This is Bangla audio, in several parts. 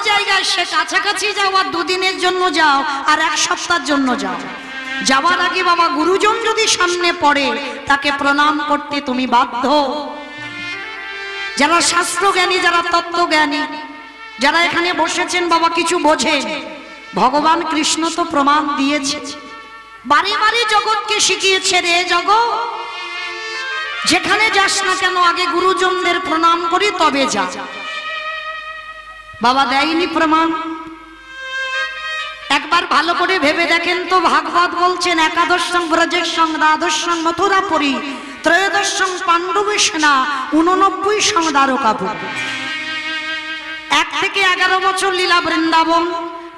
জায়গায় সে কাছাকাছি যাও আর দুদিনের জন্য যাও আর এক সপ্তাহের জন্য যাও, যাওয়ার আগে বাবা গুরুজন যদি সামনে পড়ে তাকে প্রণাম করতে তুমি বাধ্য। যারা শাস্ত্রজ্ঞানী, যারা তত্ত্বজ্ঞানী, যারা এখানে বসেছেন বাবা কিছু বোঝেন, ভগবান কৃষ্ণ তো প্রমাণ দিয়েছে, বারে বারে জগৎকে শিখিয়েছে, রে জগৎ যেখানে যাস না কেন আগে গুরুজনদের প্রণাম করি তবে যা। বাবা দেয়নি প্রমাণ? একবার ভালো করে ভেবে দেখেন তো, ভাগবত বলছেন একাদশং ব্রজেশং দ্বাদশং মথুরাপুরী ত্রয়োদশং পাণ্ডবেশনা 89 দ্বারকাপুরী। 1 থেকে 11 বছর লীলা বৃন্দাবন,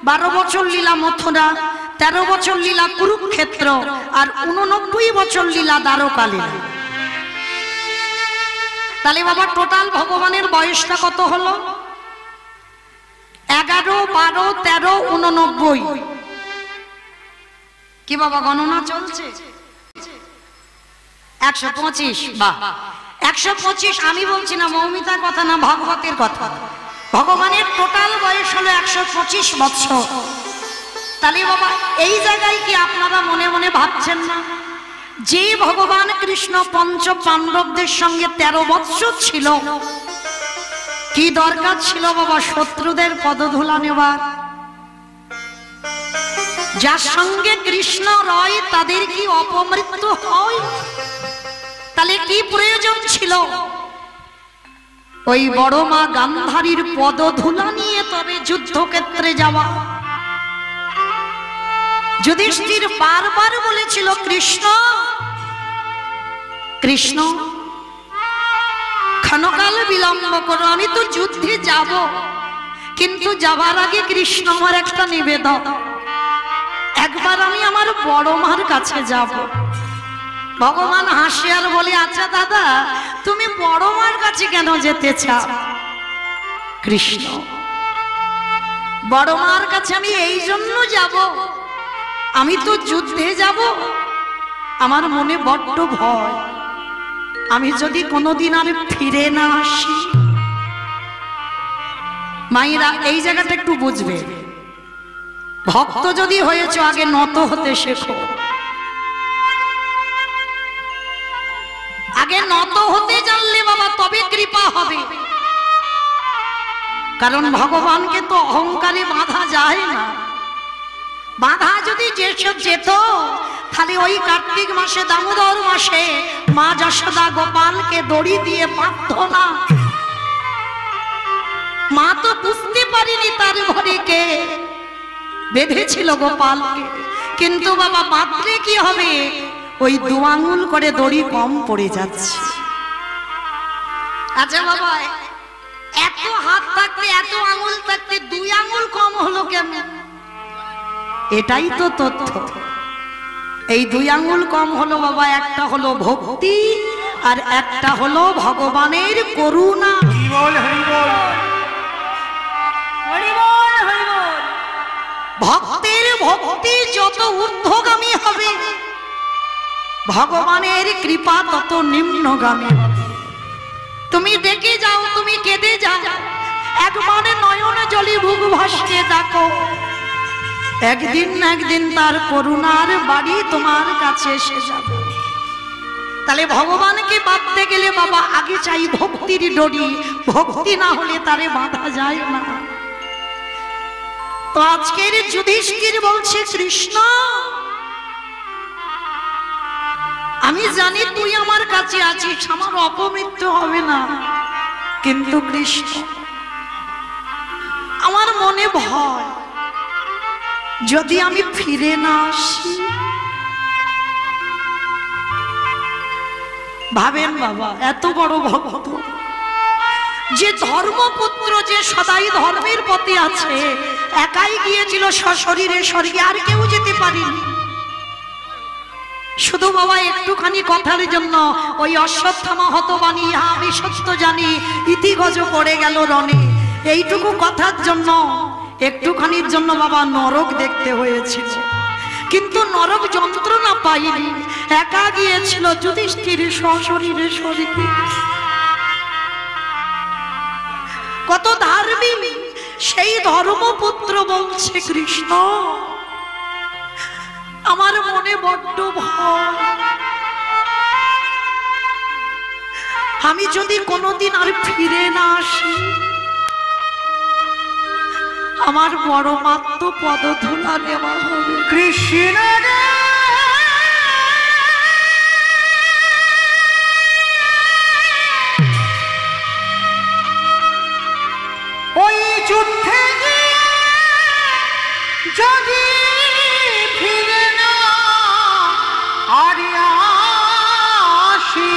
12 বছর লীলা মথুরা, 13 বছর লীলা কুরুক্ষেত্র আর 89 বছর লীলা দ্বারকা লীলা। তাহলে বাবা টোটাল ভগবানের বয়সটা কত হলো? 11, 12, 13, 89। কি বাবা গণনা চলছে? 125। বাহ, 125। আমি বলছি না, মৌমিতার কথা না, ভাগবতের কথা। ভগবানের টোটাল বয়স হলো 125 বছর। তাহলে বাবা এই জায়গায় কি আপনারা মনে মনে ভাবছেন না যে ভগবান কৃষ্ণ পঞ্চ পাণ্ডবদের সঙ্গে 13 বৎসর ছিল, কি দরকার ছিল বাবা শত্রুদের পদধূলা নেবার? যার সঙ্গে কৃষ্ণ রয় তাদের কি অপমৃত্যু হয়? তাহলে কি প্রয়োজন ছিল ওই বড় মা গান্ধারীর পদধূলা নিয়ে তবে যুদ্ধক্ষেত্রে যাওয়া? যুধিষ্ঠির বারবার বলেছিল, কৃষ্ণ কৃষ্ণ ক্ষণকাল বিলম্ব করো, আমি তো যুদ্ধে যাব, কিন্তু যাবার আগে কৃষ্ণ আমার একটা নিবেদন, একবার আমি আমার বড় মার কাছে যাব। ভগবান হাসে আর বলে, আচ্ছা দাদা তুমি বড় মার কাছে কেন যেতে চাও? কৃষ্ণ, বড় মার কাছে আমি এই জন্য যাব, আমি তো যুদ্ধে যাব, আমার মনে বড্ড ভয়, আমি যদি কোনোদিন আর ফিরে না আসি। মায়েরা এই জায়গাটা একটু বুঝবে, ভক্ত যদি হয়েছে আগে নত হতে শেখো, আগে নত হতে জানলে বাবা তবে কৃপা হবে। কারণ ভগবানকে তো অহংকারে বাঁধা যায় না। বাঁধা যদি যেসব যেত তাহলে ওই কার্তিক মাসে দামোদর মাসে মা যশোদা গোপালকে দড়ি দিয়ে বাঁধত না। মা তো বুঝতে পারিনি তার ঘরে কে বেঁধেছিল গোপালকে, কিন্তু বাবা বাঁধলে কি হবে, ওই 2 আঙুল করে দড়ি কম পড়ে যাচ্ছে। আচ্ছা বাবা, এত হাত থাকতে এত আঙুল থাকতে 2 আঙুল কম হলো কেমন? এটাই তো তথ্য। এই 2 আঙুল কম হলো বাবা, একটা হলো ভক্তি আর একটা হলো ভগবানের করুণা। ভক্তের ভক্তি যত ঊর্ধ্বগামী হবে, ভগবানের কৃপা তত নিম্নগামী। তুমি দেখে যাও, তুমি কেঁদে যাও, একবার নয়নে জলে বুক ভাসিয়ে দেখো, একদিন না একদিন তার করুণার বাড়ি তোমার কাছে এসে যাবে। তাহলে ভগবানকে বাঁধতে গেলে বাবা আগে চাই ভক্তির ডরি, ভক্তি না হলে তারে বাঁধা যায় না। তো আজকের যুধিষ্ঠির বলছে, কৃষ্ণ আমি জানি তুই আমার কাছে আছিস, আমার অপমৃত্যু হবে না, কিন্তু কৃষ্ণ আমার মনে ভয়, যদি আমি ফিরে না আসি। ভাবেন বাবা, এত বড় ভক্ত, যে ধর্মপুত্র, যে সদাই ধর্মের পথে আছে, একাই গিয়েছিল সশরীরে স্বর্গে, আর কেউ যেতে পারেনি। শুধু বাবা একটুখানি কথার জন্য ওই অশ্বত্থামা হতবাণী ইহা আমি সত্য জানি ইতিগজ পড়ে গেল রণে, এইটুকু কথার জন্য একটুখানির জন্য বাবা নরক দেখতে হয়েছিল, কিন্তু নরক যন্ত্রণা পাইনি, একা গিয়েছিল যুধিষ্ঠির সশরীরে স্বর্গে। কত ধার্মিক সেই ধর্মপুত্র বলছে, কৃষ্ণ আমার মনে বড্ড ভয়, আমি যদি কোনোদিন আর ফিরে না আসি, আমার বড় মাত্র পদধূলা নেওয়া হবে। কৃষ্ণ ওই যুদ্ধে যদি ফিরে না আর আসি,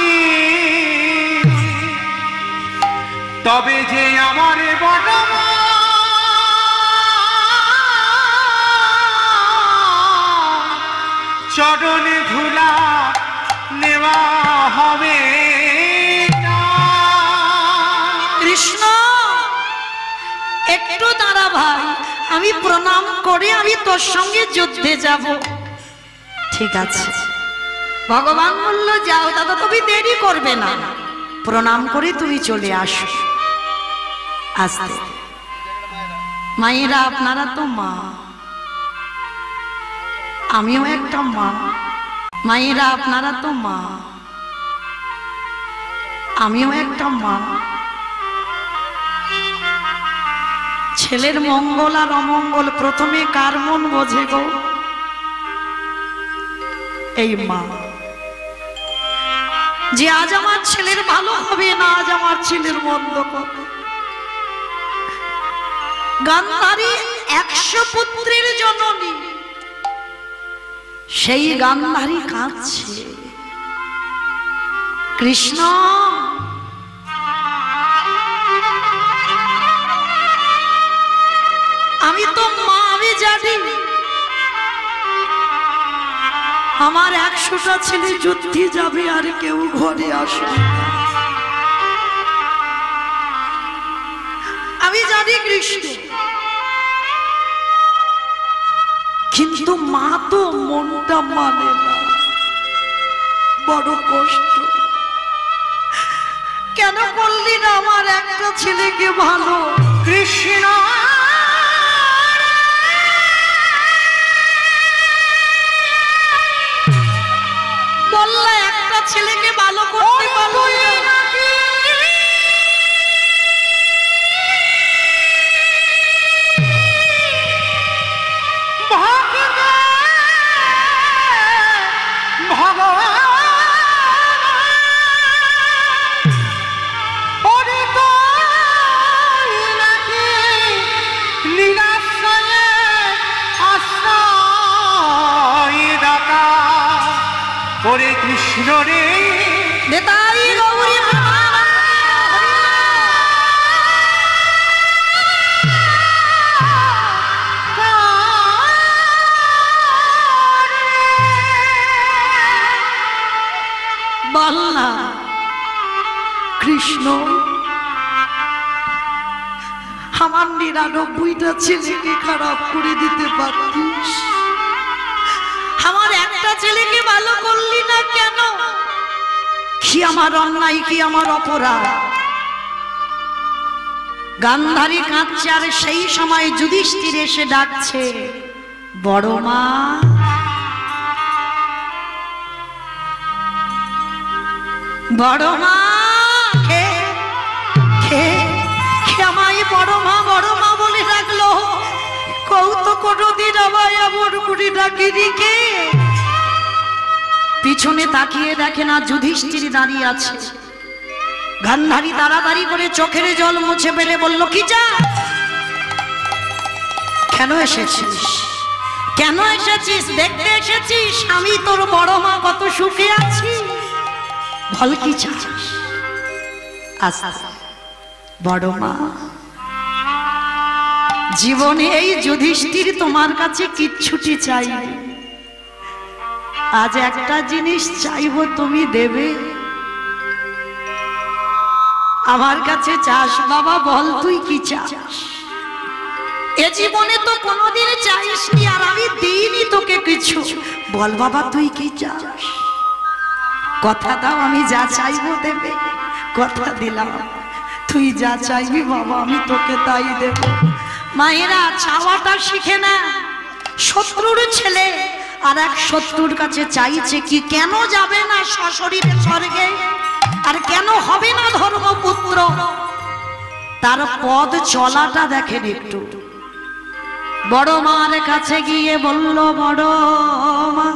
তবে যে আমার বড় চরণে ধুলা নেওয়া হবে না। কৃষ্ণ একটু দাঁড়া ভাই, আমি প্রণাম করে আমি তোর সঙ্গে যুদ্ধে যাব। ঠিক আছে। ভগবান বলল, যাও দাদা, তুমি দেরি করবে না, প্রণাম করে তুমি চলে আসো। আস্তে মায়েরা, আপনারা তো মা, আমিও একটা মা। মায়েরা আপনারা তো মা, আমিও একটা মা। ছেলের মঙ্গল আর অমঙ্গল প্রথমে কার মন বোঝে গো? এই মা। যে আজ আমার ছেলের ভালো হবে না, আজ আমার ছেলের মন্দ হবে। গান্ধারী 100 পুত্রের জননী, সেই গান্ধারী কাঁদছে, কৃষ্ণ আমি তো মা, আমি জানি আমার 100টা ছেলে যুদ্ধে যাবে আর কেউ ঘরে আসবে। আমি জানি কৃষ্ণ, কিন্তু মা তো মনটা মানে না, বড় কষ্ট। কেন বললি না আমার একটা ছেলেকে ভালো? কৃষ্ণ বললা একটা ছেলেকে ভালো করতে পারলো না। ওরে কৃষ্ণ রে, নেতাই গৌরী বললা, কৃষ্ণ আমার 99টা ছেলেকে খারাপ করে দিতে পারতিস, আমার একটা ছেলেকে ভালো করলি না কেন? কি আমার অন্যায়, কি আমার অপরাধ? গান্ধারী কাঁদছে, আর সেই সময় যুধিষ্ঠির এসে ডাকছে, বড় মা। বড় মা কে কে আমায় বড় মা বলে ডাকলো? কৌতুক কোনদিন আমায় এমন করে ডাকিনি কে? পিছনে তাকিয়ে দেখে না যুধিষ্ঠির দাঁড়িয়ে আছে। গান্ধারী তাড়াতাড়ি করে চোখের জল মুছে ফেলে বলল, কি যা, কেন এসেছিস? কেন এসেছিস? দেখতে এসেছিস আমি তোর বড় মা কত সুখে আছি? বল কি চাস? আচ্ছা বড় মা, জীবনে এই যুধিষ্ঠির তোমার কাছে কিচ্ছুটি চাই, আজ একটা জিনিস চাইবো, তুমি দেবে? আমার কাছে চাস? বাবা বল তুই কি চাস? এ জীবনে তো কোনোদিন চাইসনি, আর আমি দিইনি তোকে কিছু। বল বাবা তুই কি চাস? কথা দাও, আমি যা চাইবো দেবে। কথা দিলাম, তুই যা চাইবি বাবা আমি তোকে তাই দেব। মায়েরা চাওয়াটা শিখে না। শত্রুর ছেলে আর এক শত্রুর কাছে চাইছে কি, কেন যাবে না সশরীরে স্বর্গে, আর কেন হবে না ধর্মপুত্র? তার পদ চলাটা দেখেন একটু। বড় মার কাছে গিয়ে বলল, বড় মা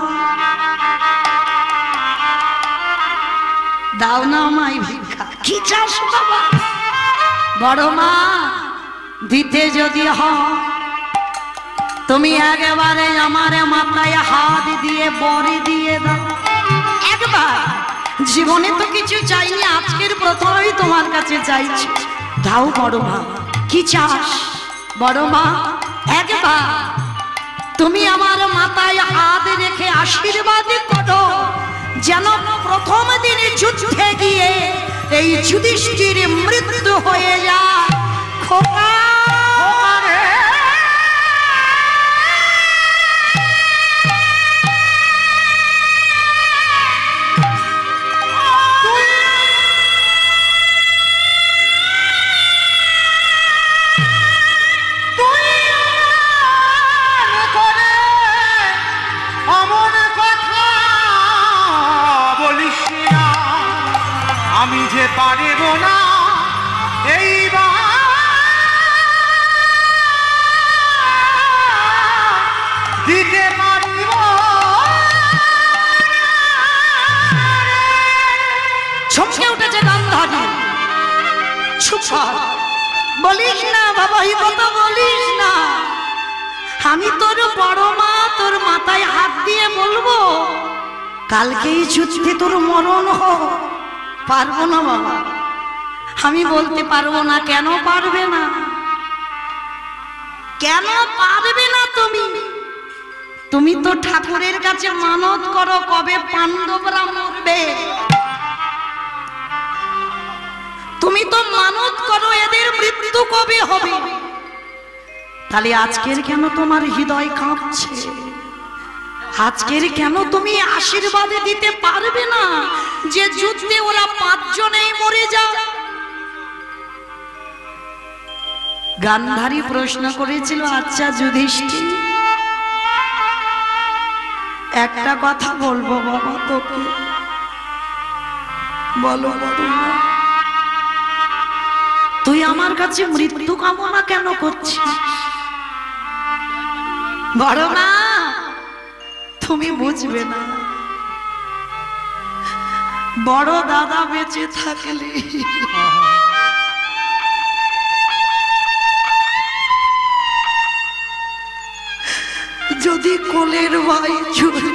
দাও না মাই ভিক্ষা। কি চাস বাবা? বড় মা দিতে যদি হয় তুমি একেবারে আমার মাথায় হাত দিয়ে বড়ি দিয়ে দাও। একবার জীবনে তো কিছু চাইনি, আজকের প্রথমেই তোমার কাছে চাইছি, দাও বড় মা। কি চাস? বড় মা একবার তুমি আমার মাথায় হাত রেখে আশীর্বাদ করো, যেন প্রথম দিনে যুদ্ধে গিয়ে এই যুধিষ্ঠির মৃত্যু হয়ে যায়। খোকা আমি যে পারিব না এইবার দিতে পারিব। ছমকে উঠেছে গান্ধারী। চুপ কর, বলিস না বাবা, এই কথা বলিস না। আমি তোর বড় মা, তোর মাথায় হাত দিয়ে বলবো কালকেই যুদ্ধে তোর মরণ হোক। পারবো না বাবা, আমি বলতে পারবো না। কেন পারবে না? কেন পারবে না? তুমি তো ঠাকুরের কাছে মানত করো কবে পাণ্ডবরা মরবে। তুমি তো মানত করো এদের মৃত্যু কবে হবে। তাহলে আজকের কেন তোমার হৃদয় কাঁপছে? আজকের কেন তুমি আশীর্বাদ দিতে পারবে না যে যুদ্ধে ওরা 5 জনেই মরে যাও? গান্ধারী প্রশ্ন করেছিল, আচ্ছা যুধিষ্ঠির একটা কথা বলবো বাবা তোকে, বলো তুই আমার কাছে মৃত্যু কামনা কেন করছিস? বড় না, তুমি বুঝবে না। বড় দাদা বেঁচে থাকলে যদি কোলের ভাই চুরি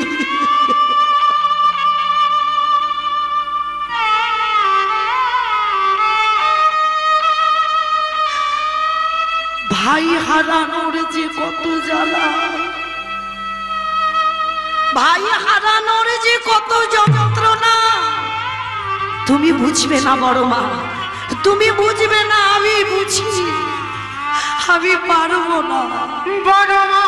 ভাই হারানোর যে কত জ্বালা, ভাই হারানোর যে কত যন্ত্রণা তুমি বুঝবে না বড় মা, তুমি বুঝবে না। আমি বুঝি, আমি পারবো না বড় মা।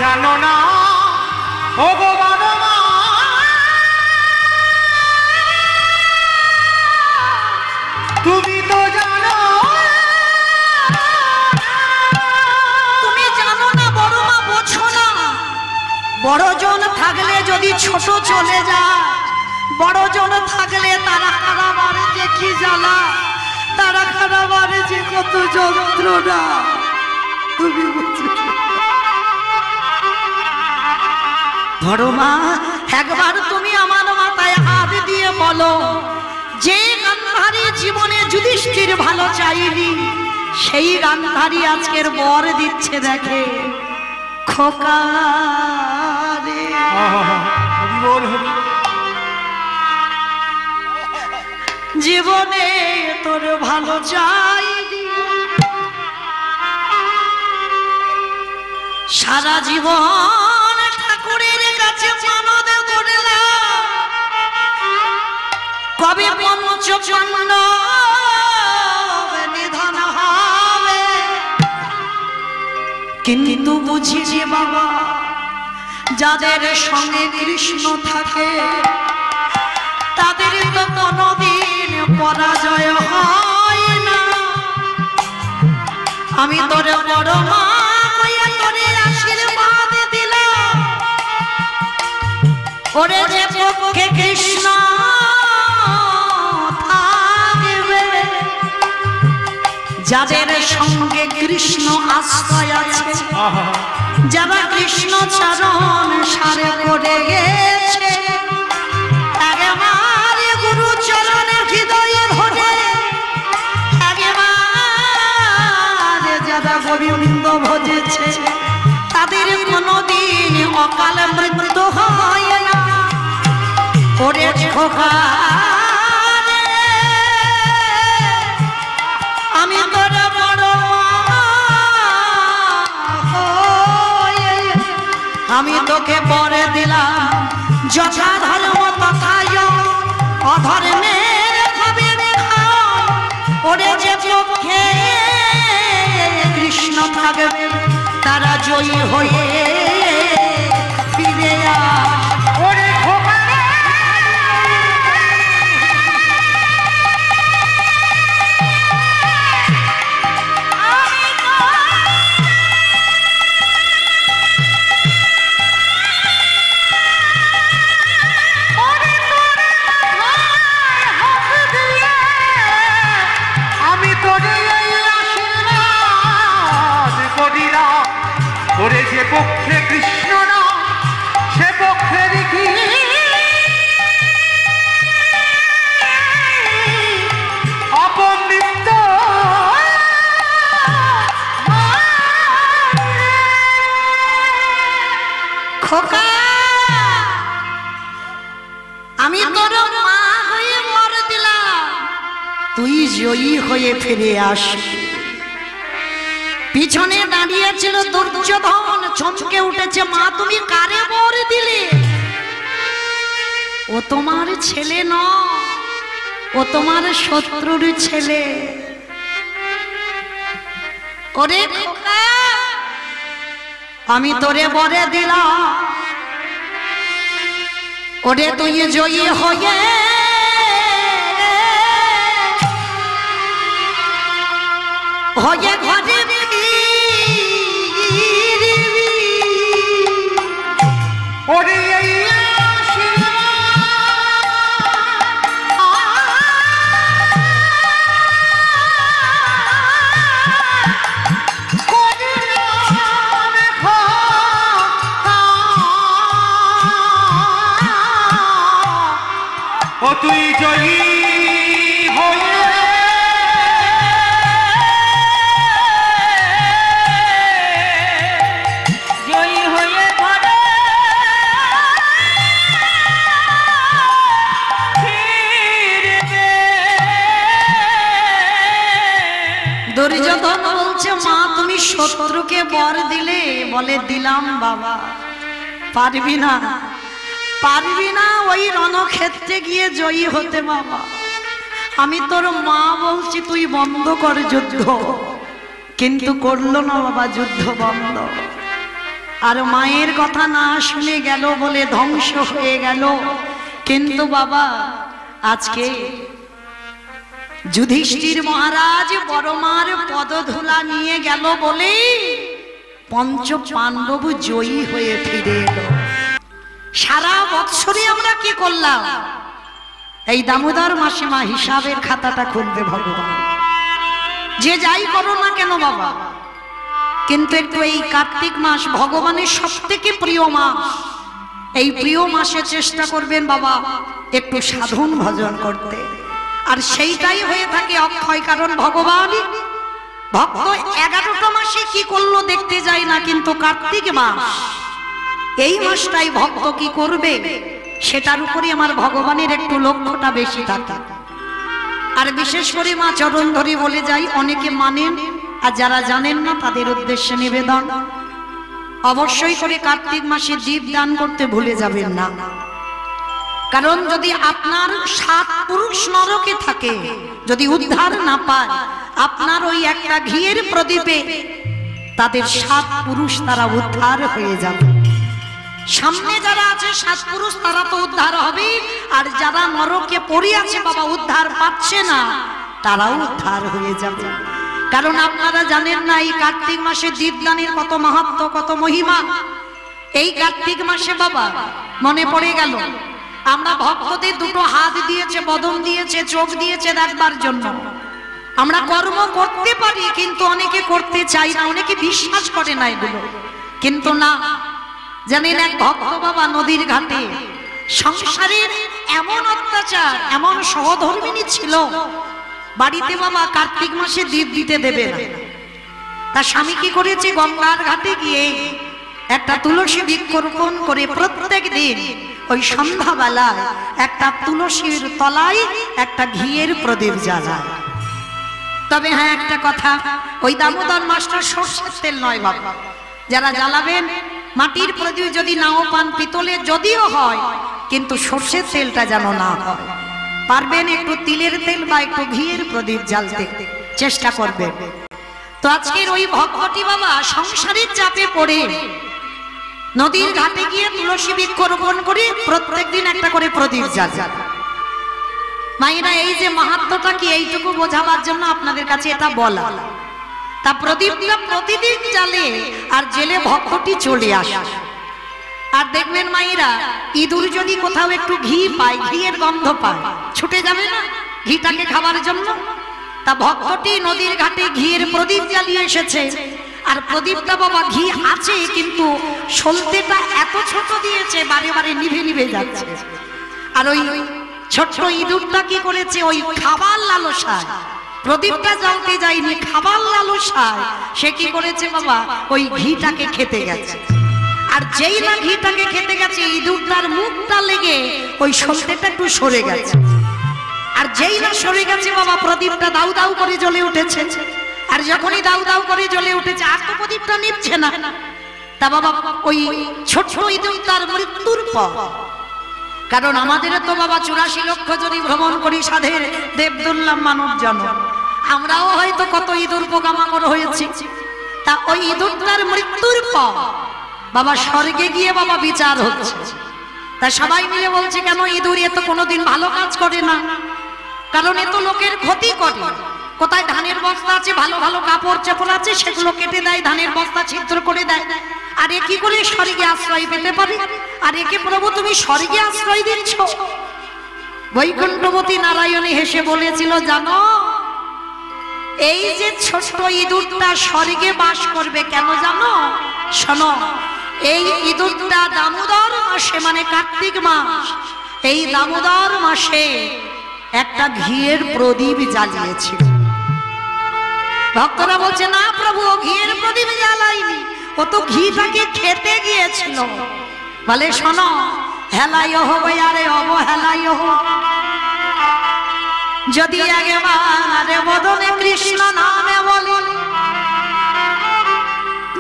জানো না ও গো বড় মা, তুমি তো জানো। তুমি জানো না বড় মা, বোঝো না। বড়জন থাকলে যদি ছোট চলে যায়, বড়জন থাকলে তারা খারাপারে যে কি জ্বালা, তারা খারাপারে যে কত যন্ত্রণা তুমি বুঝবে। বড় মা একবার তুমি আমার মাথায় হাত দিয়ে বলো, যে গান্ধারী জীবনে যুধিষ্ঠির ভালো চাইনি, সেই গান্ধারী আজকের বর দিচ্ছে দেখে। খোকা রে, জীবনে তোর ভালো চাই, সারা জীবন ঠাকুরের কাছে মানদ করলাম, কবে পঞ্চপাণ্ডব নিধন হবে। কিন্তু বুঝি যে বাবা, যাদের সঙ্গে কৃষ্ণ থাকে তাদের তো কোনোদিন পরাজয় হয় না। আমি তোর বড় মা হইয়া তোরে আশীর্বাদ দিলাম, ওরে যে পক্ষে কৃষ্ণ থাকবে, যাদের সঙ্গে কৃষ্ণ আশ্রয় আছে, যারা কৃষ্ণ চরণ সারে পড়ে গেছে, একেবারে গুরু চরণে হৃদয়ে ধরে, একেবারে যারা গোবিন্দ ভজেছে, তাদের কোনোদিন অকাল মৃত্যু হয় না। ওরে খোকা আমি তোর বড় আমি তোকে পরে দিলাম, যথা ধর্ম তথা অধর্মের হবে খাও। ওরে যে পক্ষে কৃষ্ণ থাকবে তারা জয়ী হয়ে ফিরে ওরে ওরে যে পক্ষে কৃষ্ণ না সে পক্ষে দেখি অপমৃত। খোকা আমি তোর মা হয়ে মর দিলাম, তুই জয়ী হয়ে ফিরে আসবি। পিছনে দাঁড়িয়েছিল দুর্যোধন, চমকে উঠেছে, মা তুমি কারে বর দিলে? ও তোমার ছেলে নয়, ও তোমার শত্রুর ছেলে। ওরে খোকা আমি তোরে বরে দিলাম, ওরে তুই জয়ী হয়ে হয়ে ঘরে ওরে ও তুই জয়ী হয়ে দুর্যোধন বলছে, মা তুমি শত্রুকে বর দিলে? বলে দিলাম বাবা। পারবি না, পারবি না ওই রণক্ষেত্রে গিয়ে জয়ী হতে বাবা। আমি তোর মা বলছি তুই বন্ধ কর যুদ্ধ, কিন্তু করলো না বাবা যুদ্ধ বন্ধ। আর মায়ের কথা না শুনে গেল বলে ধ্বংস হয়ে গেল। কিন্তু বাবা আজকে যুধিষ্ঠির মহারাজ বড়মার পদধূলা নিয়ে গেল বলে পঞ্চ পাণ্ডব জয়ী হয়ে ফিরে এলো। সারা বৎসরে আমরা কি করলাম? এই দামোদর মাসে মা হিসাবের খাতাটা খুলবে ভগবান। যে যাই করো না কেন বাবা, কিন্তু একটু এই কার্তিক মাস ভগবানের সব থেকে প্রিয় মাস, এই প্রিয় মাসে চেষ্টা করবেন বাবা একটু সাধন ভজন করতে। আর সেইটাই হয়ে থাকে অক্ষয়, কারণ ভগবান ভক্ত 11টা মাসে কি করলো দেখতে যায় না, কিন্তু কার্তিক মাস এই মাসটাই ভক্ত কি করবে সেটার উপরে আমার ভগবানের একটু লক্ষ্যটা বেশি থাকে। আর বিশেষ করে মা চরণ ধরে বলে যাই, অনেকে মানেন আর যারা জানেন না তাদের উদ্দেশ্যে নিবেদন, অবশ্যই করে কার্তিক মাসে দীপ দান করতে ভুলে যাবেন না। কারণ যদি আপনার 7 পুরুষ নরকে থাকে, যদি উদ্ধার না পায়, আপনার ওই একটা ঘিয়ের প্রদীপে তাদের 7 পুরুষ তারা উদ্ধার হয়ে যাবে। সামনে যারা আছে 7 পুরুষ তারা তো উদ্ধার হবে, আর যারা নরকে পড়ে আছে বাবা উদ্ধার পাচ্ছে না তারাও উদ্ধার হয়ে যাবে। কারণ আপনারা জানেন না এই কার্তিক মাসে দীপদানের কত মাহাত্ম্য, কত মহিমা। এই কার্তিক মাসে বাবা মনে পড়ে গেল, আমরা ভক্তদের 2 হাত দিয়েছে, বদন দিয়েছে, চোখ দিয়েছে দেখবার জন্য। আমরা কর্ম করতে পারি কিন্তু অনেকে করতে চাই না, অনেকে বিশ্বাস করে না এগুলো। কিন্তু না, জানেন এক ভক্ত বাবা নদীর ঘাটে সংসারের এমন অত্যাচার, এমন সহধর্মিনী ছিল, বাড়িতে বাবা কার্তিক মাসে দীপ দিতে দেবে না। তার স্বামী কি করেছে, গঙ্গার ঘাটে গিয়ে একটা তুলসী বৃক্ষরোপণ করে প্রত্যেক দিন ওই সন্ধ্যাবেলায় একটা তুলসীর তলায় একটা ঘিয়ের প্রদীপ জ্বালায়। তবে হ্যাঁ একটা কথা, ওই দামোদর মাসটা সরষের তেল নয় বাবা, যারা জ্বালাবেন মাটির প্রদীপ যদি নাও পান, পিতলের যদিও হয়, কিন্তু সরষের তেলটা যেন না হয়। পারবেন একটু তিলের তেল বা একটু ঘিয়ের প্রদীপ জ্বালতে চেষ্টা করবেন। তো আজকের ওই ভক্তটি বাবা সংসারের চাপে পড়ে নদীর ঘাটে গিয়ে তুলসী বৃক্ষরোপণ করে প্রত্যেকদিন একটা করে প্রদীপ জ্বালায়। মায়েরা এই যে মাহাত্ম্যটা কি এইটুকু বোঝাবার জন্য আপনাদের কাছে এটা বলা। তা প্রদীপটা প্রতিদিন জ্বালে আর জেলে ভক্তটি চলে আসে। আর দেখবেন মায়েরা, ইঁদুর যদি কোথাও একটু ঘি পায়, ঘিয়ের গন্ধ পায়, ছুটে যাবে না ঘিটাকে খাবার জন্য। তা ভক্তটি নদীর ঘাটে ঘিয়ের প্রদীপ জ্বালিয়ে এসেছে, আর প্রদীপটা বাবা ঘি আছে কিন্তু সলতেটা এত ছোট দিয়েছে বারে বারে নিভে নিভে যাচ্ছে। আর ওই ছোট্ট ইঁদুরটা কি করেছে, ওই খাবার লালসায় প্রদীপটা জ্বালতে যায়নি, খাবার লালসায় সে কি করেছে বাবা, ওই ঘিটাকে খেতে গেছে। আর যেই না ঘিটাকে খেতে গেছে, ইঁদুরটার মুখটা লেগে ওই সলতেটা একটু সরে গেছে। আর যেই না সরে গেছে বাবা, প্রদীপটা দাউ দাউ করে জ্বলে উঠেছে। আর যখনই দাউ দাউ করে জ্বলে উঠেছে, আর তো প্রদীপটা নিভছে না। তা বাবা ওই ছোট্ট ইঁদুরটার মৃত্যুর পর, কারণ আমাদের তো বাবা 84 লক্ষ যদি ভ্রমণ করি সাধের দেবদুল্লাম মানব জন, আমরাও হয়তো কত ইঁদুর পোকামাকড় হয়েছি। তা ওই ইঁদুরটার মৃত্যুর পর বাবা স্বর্গে গিয়ে বাবা বিচার হচ্ছে। তা সবাই মিলে বলছে, কেন ইঁদুর এ তো কোনোদিন ভালো কাজ করে না, কারণ এ তো লোকের ক্ষতি করে। কোথায় ধানের বস্তা আছে, ভালো ভালো কাপড় চোপড় আছে, সেগুলো কেটে দেয়, ধানের বস্তা ছিদ্র করে দেয়। আর এ কি করে স্বর্গে আশ্রয় পেতে পারে? আর একে প্রভু তুমি স্বর্গে আশ্রয় দিচ্ছ? বৈকুণ্ঠবতী নারায়ণী হেসে বলেছিল, জানো এই যে ছোট্ট ইঁদুরটা স্বর্গে বাস করবে কেন জানো? শোনো, এই ইঁদুরটা দামোদর মাসে, মানে কার্তিক মাস, এই দামোদর মাসে একটা ঘিয়ের প্রদীপ জ্বালিয়েছিল। ভক্তরা বলছে, না প্রভু ও ঘিয়ের প্রদীপ জ্বালায়নি, ও তো ঘিটাকে খেতে গিয়েছিল। বলে শোনো, হেলাই হবে আরে অবহেলাই হোক, যদি একেবারে বদনে কৃষ্ণ নামে বলি,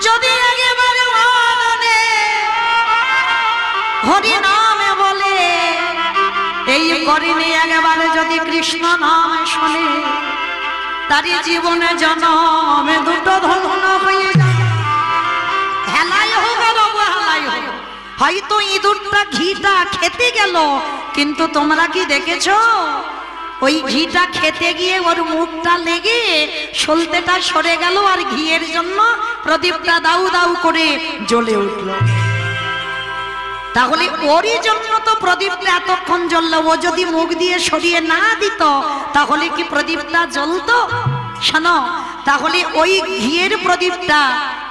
যদি একেবারে বদনে হরি নামে বলে, এই করিনি একেবারে যদি কৃষ্ণ নামে শোনে, তারই জীবনে জন্মে 2 ধন্য হয়ে যায়। হেলাই হোক আর অবহেলাই হোক, হয়তো ইঁদুরটা ঘিটা খেতে গেল, কিন্তু তোমরা কি দেখেছো ওই ঘিটা খেতে গিয়ে ওর মুখটা লেগে সলতেটা সরে গেল, আর ঘিয়ের জন্য প্রদীপটা দাউ দাউ করে জ্বলে উঠল। তাহলে ওরই জন্য তো প্রদীপটা এতক্ষণ জ্বললো। ও যদি মুখ দিয়ে সরিয়ে না দিত তাহলে কি প্রদীপটা জ্বলতো? শোনো, তাহলে ওই ঘিয়ের প্রদীপটা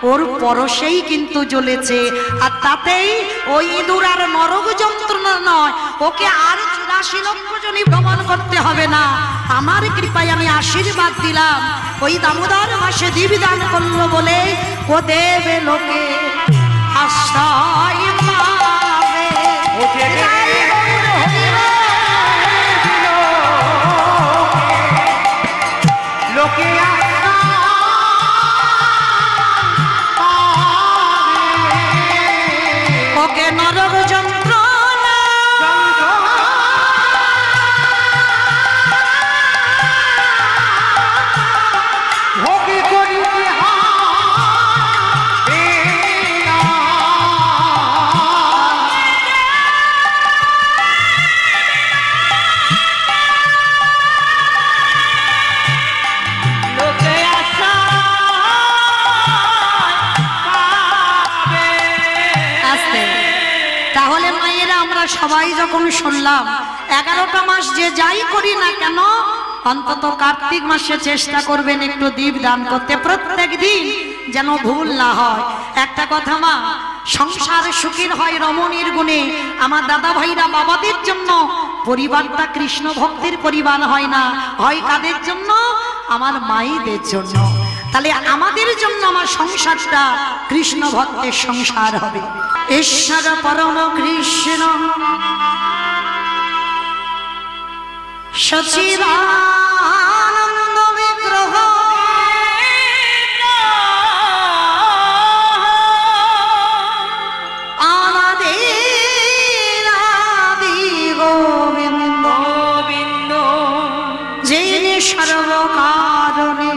ওর পরশেই কিন্তু জ্বলেছে, আর তাতেই ওই ইঁদুর আর নরক যন্ত্রণা নয়, ওকে আর 84 লক্ষ জনই ভ্রমণ করতে হবে না। আমার কৃপায় আমি আশীর্বাদ দিলাম, ওই দামোদর মাসে দীপদান করলো বলে ও দেবে লোকে আশ্রয় পাবে। লোকে ওকে নরক যন্ত্রণা ভোগে করিতে সবাই যখন শুনলাম 11টা মাস যে যাই করি না কেন অন্তত কার্তিক মাসে চেষ্টা করবেন একটু দীপ দান করতে, প্রত্যেক দিন যেন ভুল না হয়। একটা কথা মা, সংসার সুখের হয় রমণীর গুণে। আমার দাদা ভাইরা বাবাদের জন্য পরিবারটা কৃষ্ণ ভক্তের পরিবার হয় না, হয় কাদের জন্য? আমার মায়েদের জন্য। তাহলে আমাদের জন্য আমার সংসারটা কৃষ্ণ ভক্তের সংসার হবে। ঈশ্বর পরম কৃষ্ণ সচিদানন্দ বিগ্রহ আমাদের আদি গোবিন্দ যিনি সর্বকারণে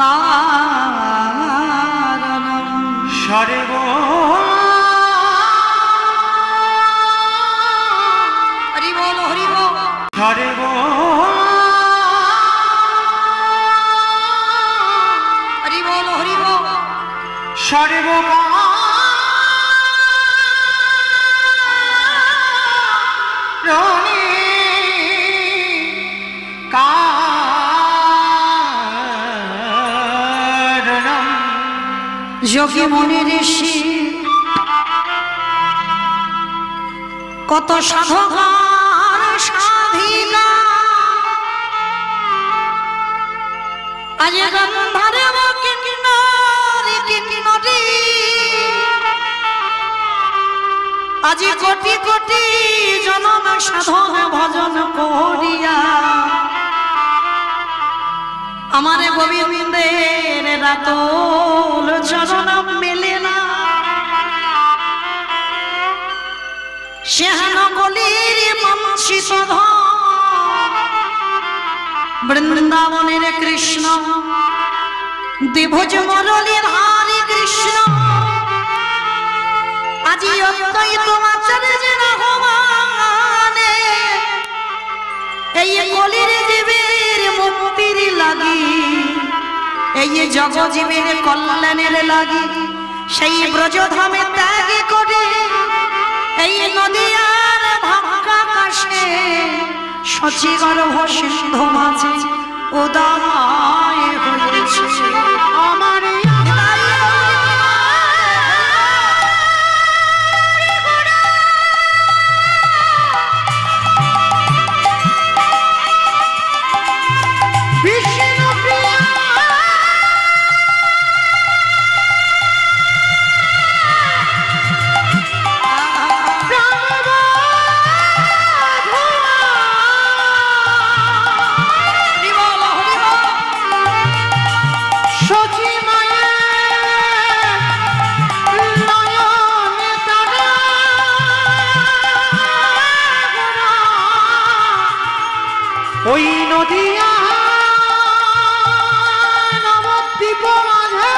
কারণ সর্ব সর্ব সর্বকারণে কারণম। যোগী মুনি ঋষি কত সাধকার সাধিকা আজ গন্ধারে কিন্নরি কিন্নরি আজ কোটি কোটি জনম সাধন ভজন করিয়া আমার গোবিন্দের রাতল চরণ মেলে না। সেহান গলির বংশিত বৃন্দাবনের কৃষ্ণ দ্বিভুজ মুরলীর হারি কৃষ্ণ আজি অদ্বৈত আচার্যের আহ্বানে এই গলির জীবের মুক্তির লাগি, এই জগজীবের কল্যাণের লাগি সেই ব্রজধামে ত্যাগ করে এই নদীয়ার ভাঙ্গাকাশে শচীগর্ভ সিন্ধু মাঝে উদয় হয়েছে আমার ওই নদিয়া নবদ্বীপ মাঝে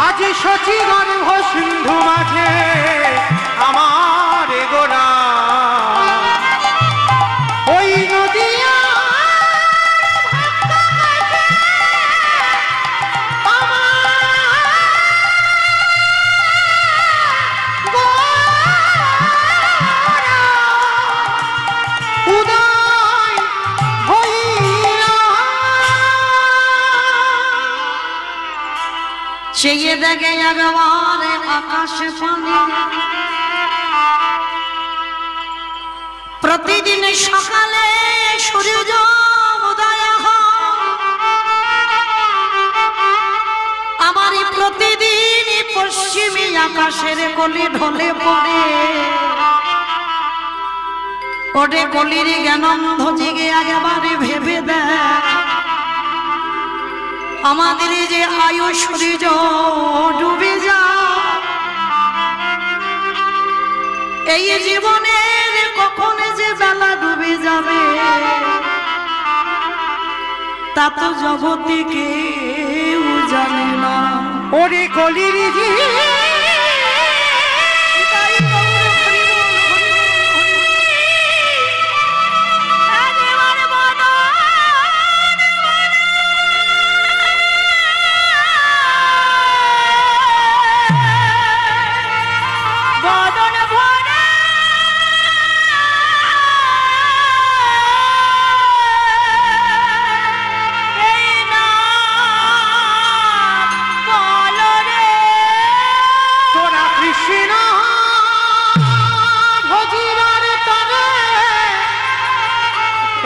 আজ শচীগর্ভ সিন্ধু মাঝে আমার গোড়া ওই নদিয়া চেয়ে দেখে একবারে আকাশে পানি প্রতিদিন সকালে সূর্য উদয় হয় আমারই প্রতিদিন পশ্চিমী আকাশের কলি ঢলে পড়ে ওরে কলির জ্ঞানন্ধ জিগে একেবারে ভেবে দেয় আমাদের যে আয়ু সূর্য ডুবে যায়, এই জীবনের কখন যে বেলা ডুবে যাবে তা তো জগতে কেউ জানে না। ওরে কলির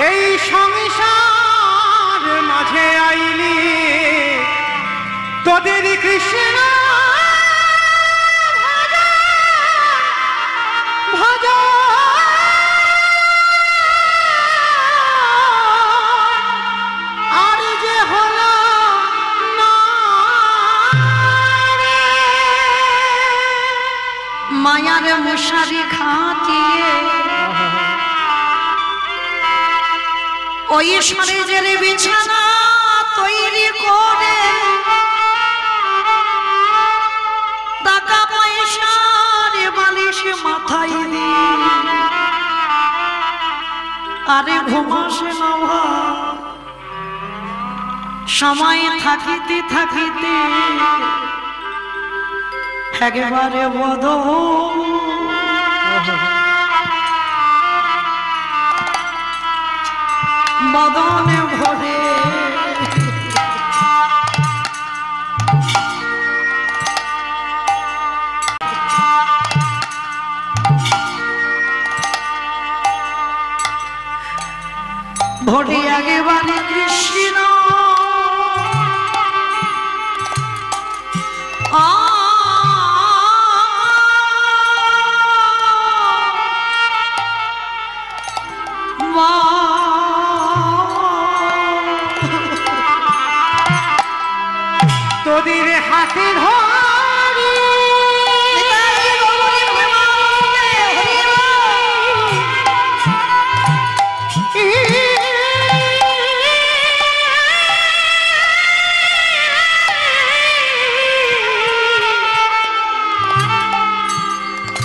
এই সংসার মাঝে আইলি তোদের কৃষ্ণ ভজ আর যে হলো না মায়ার মশারি খাটিয়ে ওই শরীরের বিছানা তৈরি করে টাকা পয়সার বালিশ মাথায় দিয়ে আরে ঘুমাসে না ভাই, সময় থাকিতে থাকিতে একেবারে বদল বদনে ভরে ভরে একেবারে কৃষ্ণ তোদের হাতে ধরি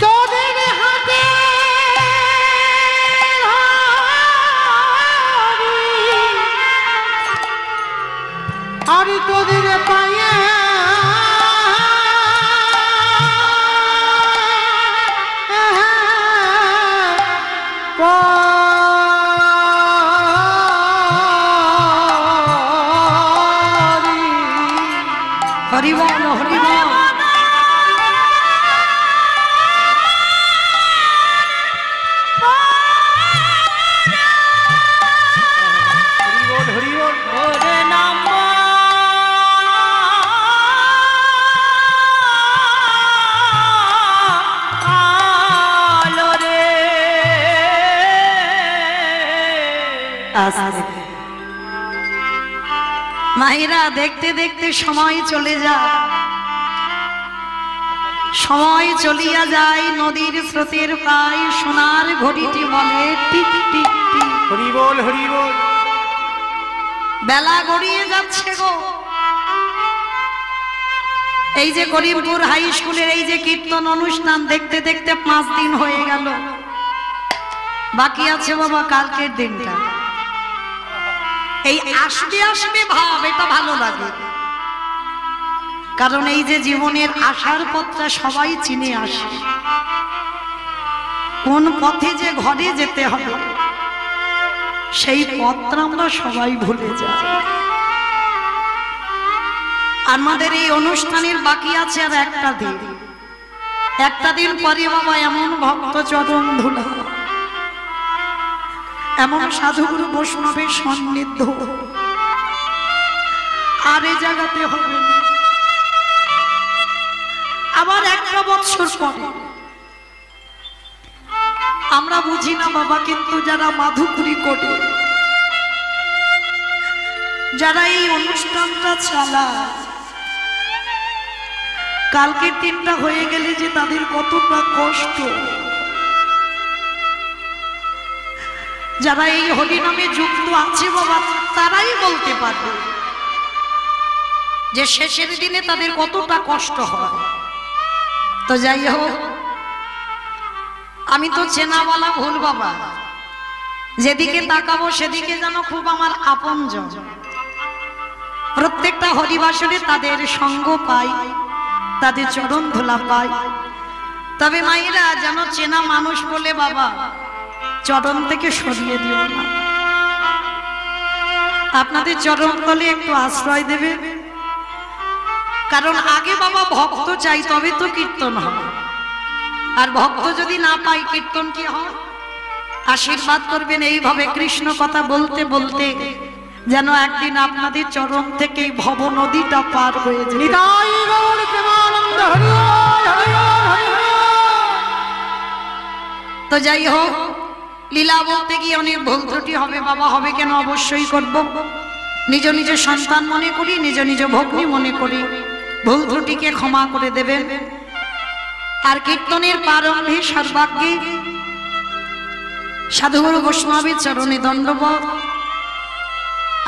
তোদের হাতে আর তোদের পায়ে হরি বল হরি বল মাহিরা দেখতে দেখতে সময় চলে যায়, সময় চলিয়া যায় নদীর স্রোতের প্রায় সোনার ঘড়িটি বলে টিক টিক টিক। হরি বল হরি বল। বেলা গড়িয়ে যাচ্ছে গো। এই যে করিমপুর হাই স্কুলের এই যে কীর্তন অনুষ্ঠান দেখতে দেখতে 5 দিন হয়ে গেল, বাকি আছে বাবা কালকের দিনটা। এই আসবে আসবে ভাব এটা ভালো লাগে, কারণ এই যে জীবনের আশার পথটা সবাই চিনে আসে, কোন পথে যে ঘরে যেতে হবে সেই পথটা আমরা সবাই ভুলে যাই। আমাদের এই অনুষ্ঠানের বাকি আছে আর একটা দিন পরে বাবা এমন ভক্ত চরণ ধুলা, এমন সাধুগুরু বৈষ্ণবের সান্নিধ্য আর এ জায়গাতে হবে না। আবার 1 বছর পরে আমরা বুঝি না বাবা, কিন্তু যারা মাধুপুরি করে যারা এই অনুষ্ঠানটা চালায়, কালকের দিনটা হয়ে গেলে যে তাদের কতটা কষ্ট, যারা এই হরিনামে যুক্ত আছে বাবা তারাই বলতে পারবে যে শেষের দিনে তাদের কতটা কষ্ট হয়। তো যাই হোক, আমি তো চেনাওয়ালা ভুল বাবা, যেদিকে তাকাবো সেদিকে যেন খুব আমার আপনজন। প্রত্যেকটা হরিবাসরে তাদের সঙ্গ পাই, তাদের চরণ ধুলা পাই। তবে মায়েরা যেন চেনা মানুষ বলে বাবা চরণ থেকে সরিয়ে দিও না। আপনাদের চরণ তলে একটু আশ্রয় দেবে, কারণ আগে বাবা ভক্ত চাই তবে তো কীর্তন হবে, আর ভক্ত যদি না পাই কীর্তন কি হয়? আশীর্বাদ করবেন এইভাবে কৃষ্ণ কথা বলতে বলতে যেন একদিন আপনাদের চরণ থেকেই ভব নদীটা পার হয়ে যায়। তো যাই হোক, লীলা বলতে গিয়ে অনেক ভুল ত্রুটি হবে বাবা, হবে কেন, অবশ্যই করব। নিজ নিজ সন্তান মনে করি, নিজ নিজ ভগ্নী মনে করি, ভুল ত্রুটিকে ক্ষমা করে দেবেন। আর কীর্তনের প্রারম্ভে সর্বাগ্যে সাধুগুরু বৈষ্ণবের চরণে দণ্ডবত।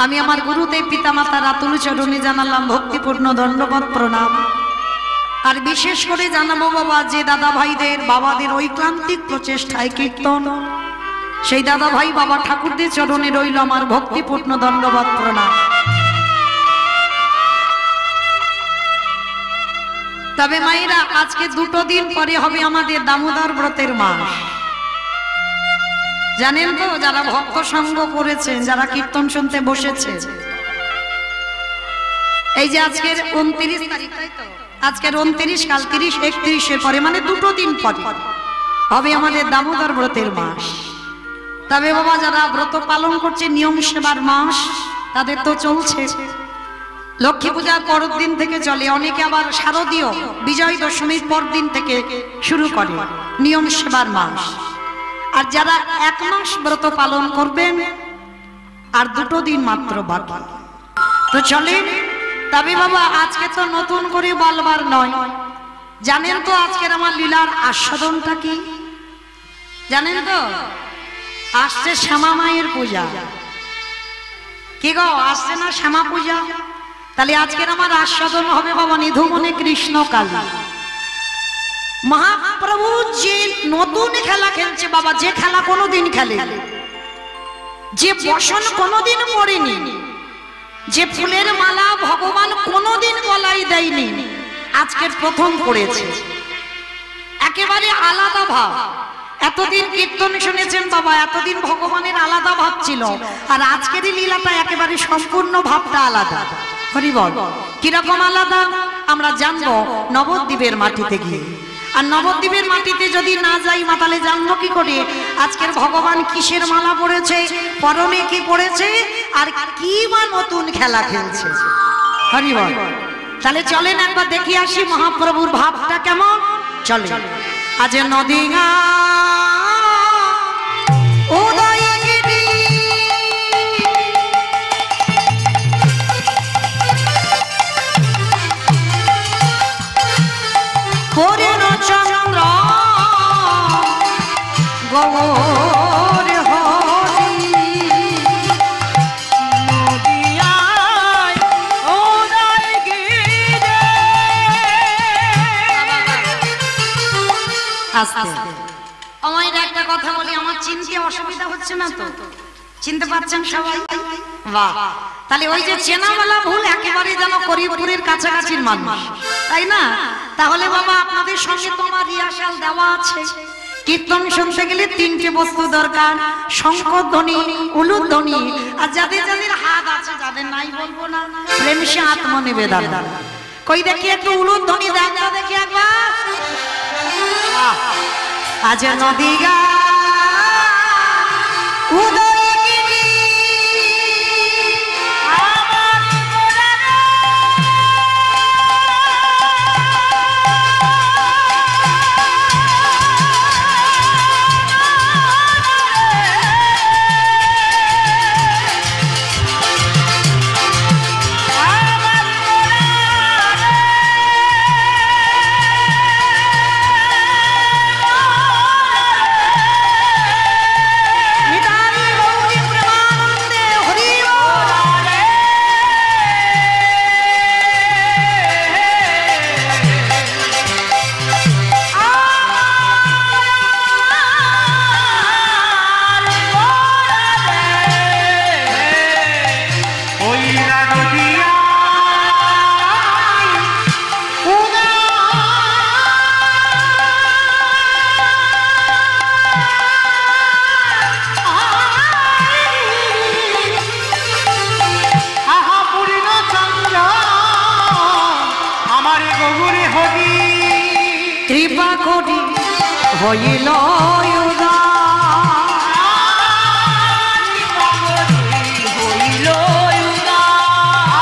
আমি আমার গুরুদেব পিতামাতার আতুল চরণে জানালাম ভক্তিপূর্ণ দণ্ডবত প্রণাম। আর বিশেষ করে জানাবো বাবা যে দাদা ভাইদের বাবাদের ঐকান্তিক প্রচেষ্টায় কীর্তন, সেই দাদা ভাই বাবা ঠাকুরদের চরণে রইল আমার ভক্তিপূর্ণ দণ্ডবত প্রণাম। তবে মায়েরা, আজকে দুটো দিন পরে হবে আমাদের দামোদর ব্রতের মাস। জানেন তো, যারা ভক্ত সঙ্গ করেছেন, যারা কীর্তন শুনতে বসেছে, এই যে আজকের 29 তারিখ, তাই তো? আজকের 29, কাল 30, 31-এর পরে মানে দুটো দিন পরে হবে আমাদের দামোদর ব্রতের মাস। তবে বাবা যারা ব্রত পালন করছে, নিয়ম সেবার মাস তাদের তো চলছে, লক্ষ্মী পূজার পরের দিন থেকে চলে, অনেকে আবার শারদীয় বিজয় দশমীর পর দিন থেকে শুরু করে নিয়ম সেবার মাস। আর যারা 1 মাস ব্রত পালন করবেন আর দুটো দিন মাত্র বাকি, তো চলে। তবে বাবা আজকে তো নতুন করে বলবার নয়, জানেন তো আজকের আমার লীলার আস্বাদনটা কি জানেন তো? আসছে শ্যামা মায়ের পূজা। কি গো, আসছে না শ্যামা পূজা? তাহলে আজকের আমার আস্বাদন হবে বাবা নিধুমনে কৃষ্ণ কালী। মহাপ্রভু যে নতুন খেলা খেলছে বাবা, যে খেলা কোনোদিন খেলে, যে বসন কোনোদিন পড়েনি, যে ফুলের মালা ভগবান কোনোদিন গলায় দেয়নি, আজকের প্রথম পড়েছে। একেবারে আলাদা ভাব। এতদিন কীর্তন শুনেছেন বাবা, এতদিন ভগবানের আলাদা ভাব ছিল, আর আজকের লীলাটা একেবারে সম্পূর্ণ ভাবটা আলাদা। হরি বল। কিরকম আলাদা আমরা জানবো নবদ্বীপের মাটিতে গিয়ে। আর নবদ্বীপের মাটিতে যদি না যাই মাতালে জানবো কি করে আজকের ভগবান কিসের মালা পড়েছে, পরনে কি পড়েছে, আর কি বা নতুন খেলা খেলছে। হরি বল। তাহলে চলেন একবার দেখে আসি মহাপ্রভুর ভাবটা কেমন। চলে। আজ নদীগা উদয়গিরি পূর্ণ চন্দ্র গৌর হরি নদিয়ায় উদয়গিরি। আস্তে আমার একটা কথা বলি, আমার চিনতে অসুবিধা হচ্ছে না তো? চিনতে পারছেন সবাই? বাহ। তাহলে ওই যে চেনাওয়ালা ভুল একেবারে যেন করিমপুরের কাছাকাছির মানুষ, তাই না? তাহলে বাবা আপনাদের সঙ্গে তো আমার রিহার্সাল দেওয়া আছে। কীর্তন শুনতে গেলে 3টে বস্তু দরকার, শঙ্খধ্বনি, উলুধ্বনি, আর যাদের যাদের হাত আছে, যাদের নাই বলবো না, প্রেম সে আত্মনিবেদন। কই দেখি একটু উলুধ্বনি দেন তো দেখি একবার। আজ নদীগা উদয়গিরি গৌরে হরি কৃপা করি হইল হইল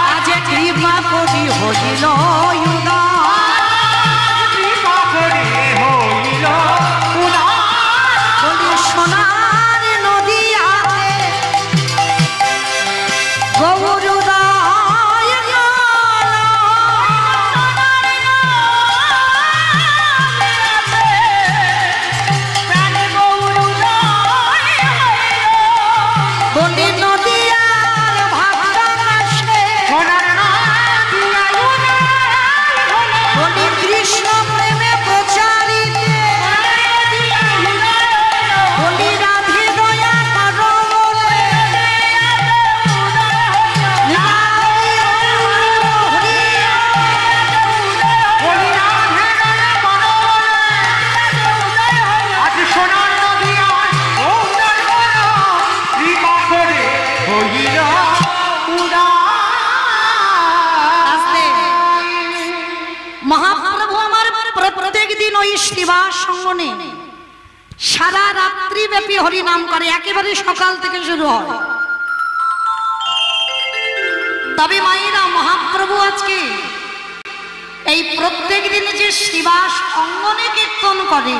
আজ কৃপা করি হইল কৃপা করে হইল সোনার নদীয়াতে গৌরুদয় বলি নদীয়ার ভাষে বলি কৃষ্ণ প্রেমে প্রচারিতে বলি রাধে দয়া করো বলে আজ সোনার নদী কৃপা করে হইল আসতে মহাপ্রভু আমার প্রত্যেক দিন ওই শিবার সঙ্গনে সারা রাত্রি ব্যাপী হরিনাম করে, একেবারে সকাল থেকে শুরু হয়। তবে মায়েরা মহাপ্রভু আজকে এই প্রত্যেক দিন যে শিবাস অঙ্গনে কীর্তন করে,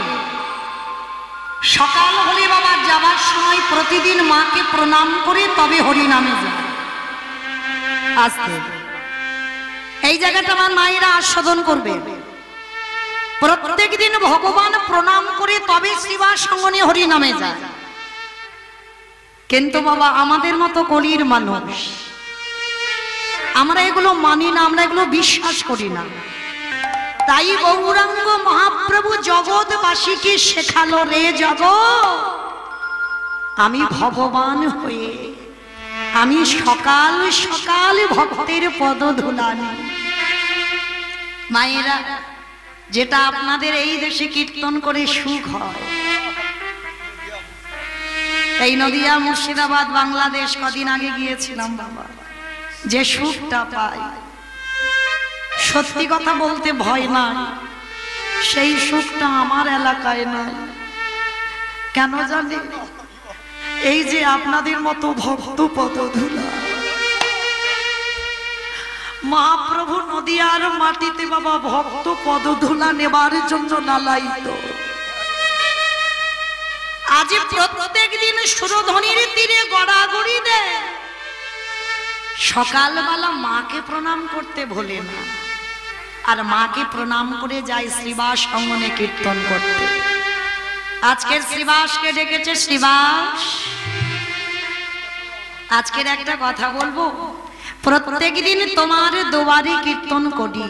সকাল হলে বাবা যাবার সময় প্রতিদিন মাকে প্রণাম করে তবে হরিনামে যায়। আসতে এই জায়গাটা আমার মায়েরা আস্বাদন করবে। প্রত্যেক দিন ভগবান প্রণাম করে তবে শিবাস অঙ্গনে হরিনামে যায়। কিন্তু বাবা আমাদের মতো কলির মানুষ আমরা এগুলো মানি না, আমরা এগুলো বিশ্বাস করি না। তাই গৌরাঙ্গ মহাপ্রভু জগৎবাসীকে শেখালো, রে জগৎ আমি ভগবান হয়ে আমি সকাল সকাল ভক্তের পদধূলা নিই। মায়েরা, যেটা আপনাদের এই দেশে কীর্তন করে সুখ হয়, এই নদিয়া মুর্শিদাবাদ বাংলাদেশ কদিন আগে গিয়েছিলাম বাবা, যে সুখটা পাই সত্যি কথা বলতে ভয় নাই, সেই সুখটা আমার এলাকায় নাই। কেন জানি? এই যে আপনাদের মতো ভক্ত পদধূলা মহাপ্রভু নদিয়ার মাটিতে বাবা ভক্ত পদধূলা নেবার জন্য লালায়িত। আজ প্রত্যেক দিন সুরধ্বনির তীরে গড়াগড়ি দেয়, সকালবেলা মাকে প্রণাম করতে ভোলে না, আর মাকে প্রণাম করে যায় শ্রীবাস অঙ্গনে কীর্তন করতে। আজকের শ্রীবাসকে ডেকেছে শ্রীবাস। আজকের একটা কথা বলবো, প্রত্যেক দিন তোমার দুয়ারে কীর্তন করি,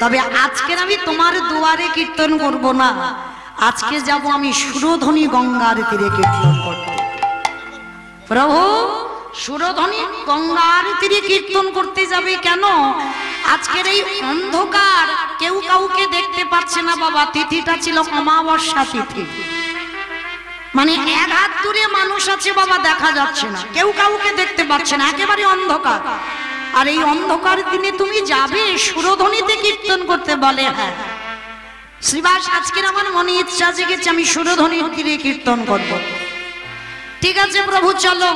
তবে আজকের আমি তোমার দুয়ারে কীর্তন করব না, আজকে যাব আমি সুরধ্বনি গঙ্গার তীরে কীর্তন করতে। প্রভু সুরধ্বনি গঙ্গার তীরে কীর্তন করতে যাবে কেন? আজকের এই অন্ধকার, কেউ কাউকে দেখতে পাচ্ছে না বাবা। তিথিটা ছিল অমাবস্যা তিথি, মানে এক হাত দূরে মানুষ আছে বাবা, দেখা যাচ্ছে না, কেউ কাউকে দেখতে পাচ্ছে না, একেবারে অন্ধকার। আর এই অন্ধকার দিনে তুমি যাবে সুরধ্বনিতে কীর্তন করতে? বলে হ্যাঁ শ্রীবাস, আজকের আমার মনে ইচ্ছা জেগেছে আমি সুরধ্বনির তীরে কীর্তন করব। ঠিক আছে প্রভু চলো।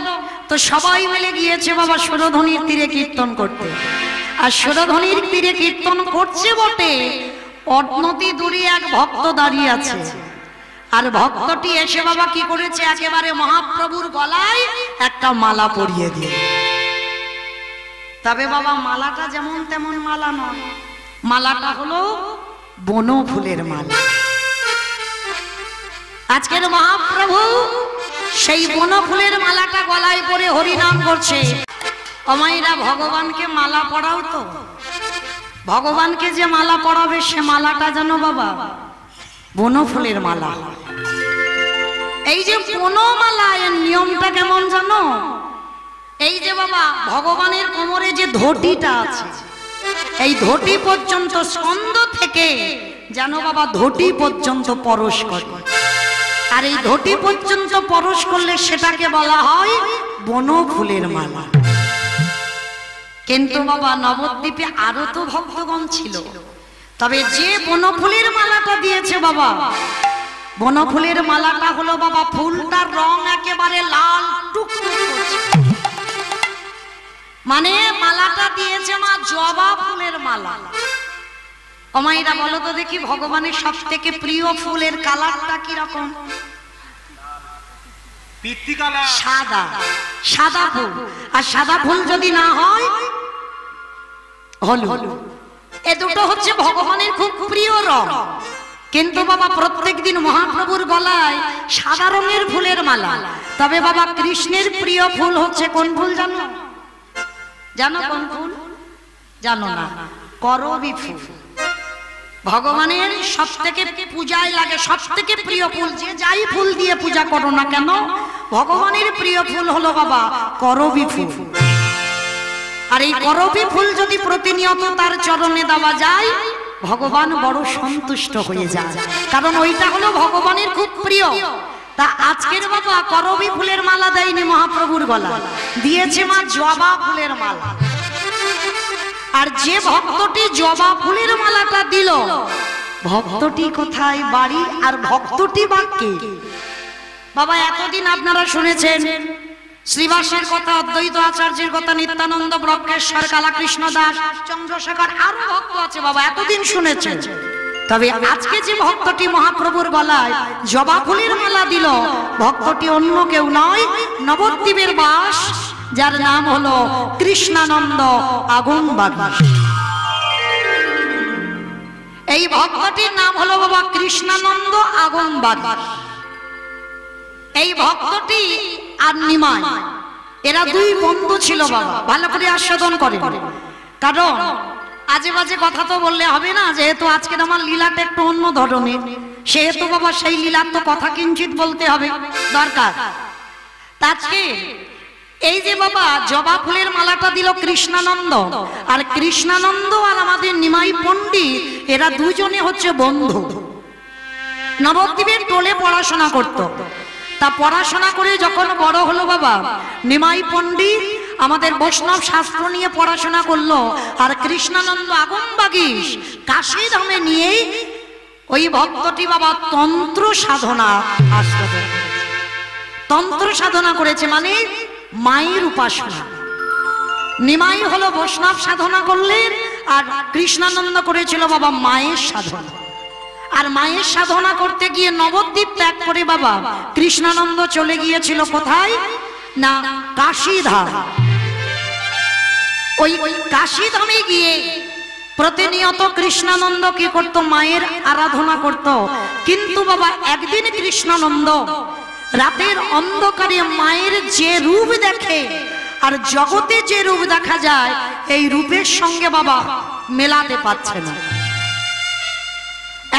তো সবাই মিলে গিয়েছে বাবা সুরধ্বনির তীরে কীর্তন করতে। আর সুরধ্বনির তীরে কীর্তন করছে বটে, অনতি দূরে এক ভক্ত দাঁড়িয়ে আছে। আর ভক্তটি এসে বাবা কি করেছে, একেবারে মহাপ্রভুর গলায় একটা মালা পরিয়ে দিয়ে। তবে বাবা মালাটা যেমন তেমন মালা নয়, মালাটা হলো বন ফুলের মালা। আজকের মহাপ্রভু সেই বন ফুলের মালাটা গলায় পরে হরিনাম করছে। অমাইরা, ভগবানকে মালা পরাও তো, ভগবানকে যে মালা পরাবে সে মালাটা জানো বাবা বন ফুলের মালা। এই যে বনমালা, এর নিয়মটা কেমন জানো? এই যে বাবা ভগবানের কোমরে যে ধটিটা আছে, এই ধটি পর্যন্ত স্কন্ধ থেকে যেন বাবা ধটি পর্যন্ত পরশ করে। আর এই ধটি পর্যন্ত পরশ করলে সেটাকে বলা হয় বন ফুলের মালা। কিন্তু বাবা নবদ্বীপে আরো তো ভক্তগণ ছিল, তবে যে বনফুলের মালাটা দিয়েছে বাবা, বনফুলের মালাটা হলো বাবা ফুলটার রং একেবারে লাল টুকটুক করছে, মানে মালাটা দিয়েছে মা জবা ফুলের মালা। অমাইরা বলো তো দেখি, ভগবানের সব থেকে প্রিয় ফুলের কালারটা কি রকম? সাদা, সাদা ফুল। আর সাদা ফুল যদি না হয় হলুদ, এ দুটো হচ্ছে ভগবানের খুব প্রিয় রং। কিন্তু বাবা প্রত্যেকদিন মহাপ্রভুর গলায় সাদা রঙের ফুলের মালা। তবে বাবা কৃষ্ণের প্রিয় ফুল হচ্ছে কোন ফুল জানো? জানো কোন ফুল? জানো না? করবী ফুল। ভগবানের সব থেকে পূজায় লাগে, সব থেকে প্রিয় ফুল। যে যাই ফুল দিয়ে পূজা করো না কেন, ভগবানের প্রিয় ফুল হলো বাবা করবী ফুল। আর এই করবী ফুল যদি প্রতিনিয়ত তার চরণে দেওয়া যায়, ভগবান বড় সন্তুষ্ট হয়ে যায়, কারণ ওইটা হলো ভগবানের খুব প্রিয়। তা আজকের বাবা করবী ফুলের মালা দেয়নি মহাপ্রভুর গলায়, দিয়েছে মা জবা ফুলের মালা। আর যে ভক্তটি জবা ফুলের মালাটা দিল, ভক্তটি কোথায় বাড়ি আর ভক্তটি বাক্যে? বাবা এতদিন আপনারা শুনেছেন শ্রীবাসের কথা, অদ্বৈত আচার্যের কথা, নিত্যানন্দ, ব্রহ্মেশ্বর, কালাকৃষ্ণ দাস, চন্দ্রশেখর, আরো ভক্ত আছে বাবা, এতদিন শুনেছেন। তবে আজকে যে ভক্তটি মহাপ্রভুর গলায় জবা ফুলের মালা দিল, ভক্তটি অন্য কেউ নয়, নবদ্বীপের বাস, যার নাম হলো কৃষ্ণানন্দ আগমবাগী। এই ভক্তটির নাম হলো বাবা কৃষ্ণানন্দ আগমবাগী। এই ভক্তটি আর নিমাই, এরা দুই বন্ধু ছিল বাবা। ভালো করে আস্বাদন করে, কারণ আজে বাজে কথা তো বললে হবে না। যেহেতু আজকের আমার লীলাটা একটু অন্য ধরনের, সেহেতু বাবা সেই লীলার তো কথা কিঞ্চিত বলতে হবে, দরকার। আজকে এই যে বাবা জবা ফুলের মালাটা দিল কৃষ্ণানন্দ, আর কৃষ্ণানন্দ আর আমাদের নিমাই পণ্ডিত, এরা দুজনে হচ্ছে বন্ধু। নবদ্বীপের টোলে পড়াশোনা করত। তা পড়াশোনা করে যখন বড় হলো বাবা, নিমাই পণ্ডিত আমাদের বৈষ্ণব শাস্ত্র নিয়ে পড়াশোনা করলো, আর কৃষ্ণানন্দ আগমবাগী কাশী ধামে নিয়েই ওই ভক্তটি বাবা তন্ত্র সাধনা আস্বাদন করেছে। তন্ত্র সাধনা করেছে মানে মায়ের উপাসনা। নিমাই হলো বৈষ্ণব সাধনা করলেন, আর কৃষ্ণানন্দ করেছিল বাবা মায়ের সাধনা। আর মায়ের সাধনা করতে গিয়ে নবদ্বীপ ত্যাগ করে বাবা কৃষ্ণানন্দ চলে গিয়েছিল কোথায় না কাশীধাম। ওই কাশীধামে গিয়ে প্রতিনিয়ত কৃষ্ণানন্দ কি করত? মায়ের আরাধনা করত। কিন্তু বাবা একদিন কৃষ্ণানন্দ রাতের অন্ধকারে মায়ের যে রূপ দেখে, আর জগতে যে রূপ দেখা যায়, এই রূপের সঙ্গে বাবা মেলাতে পারছে না।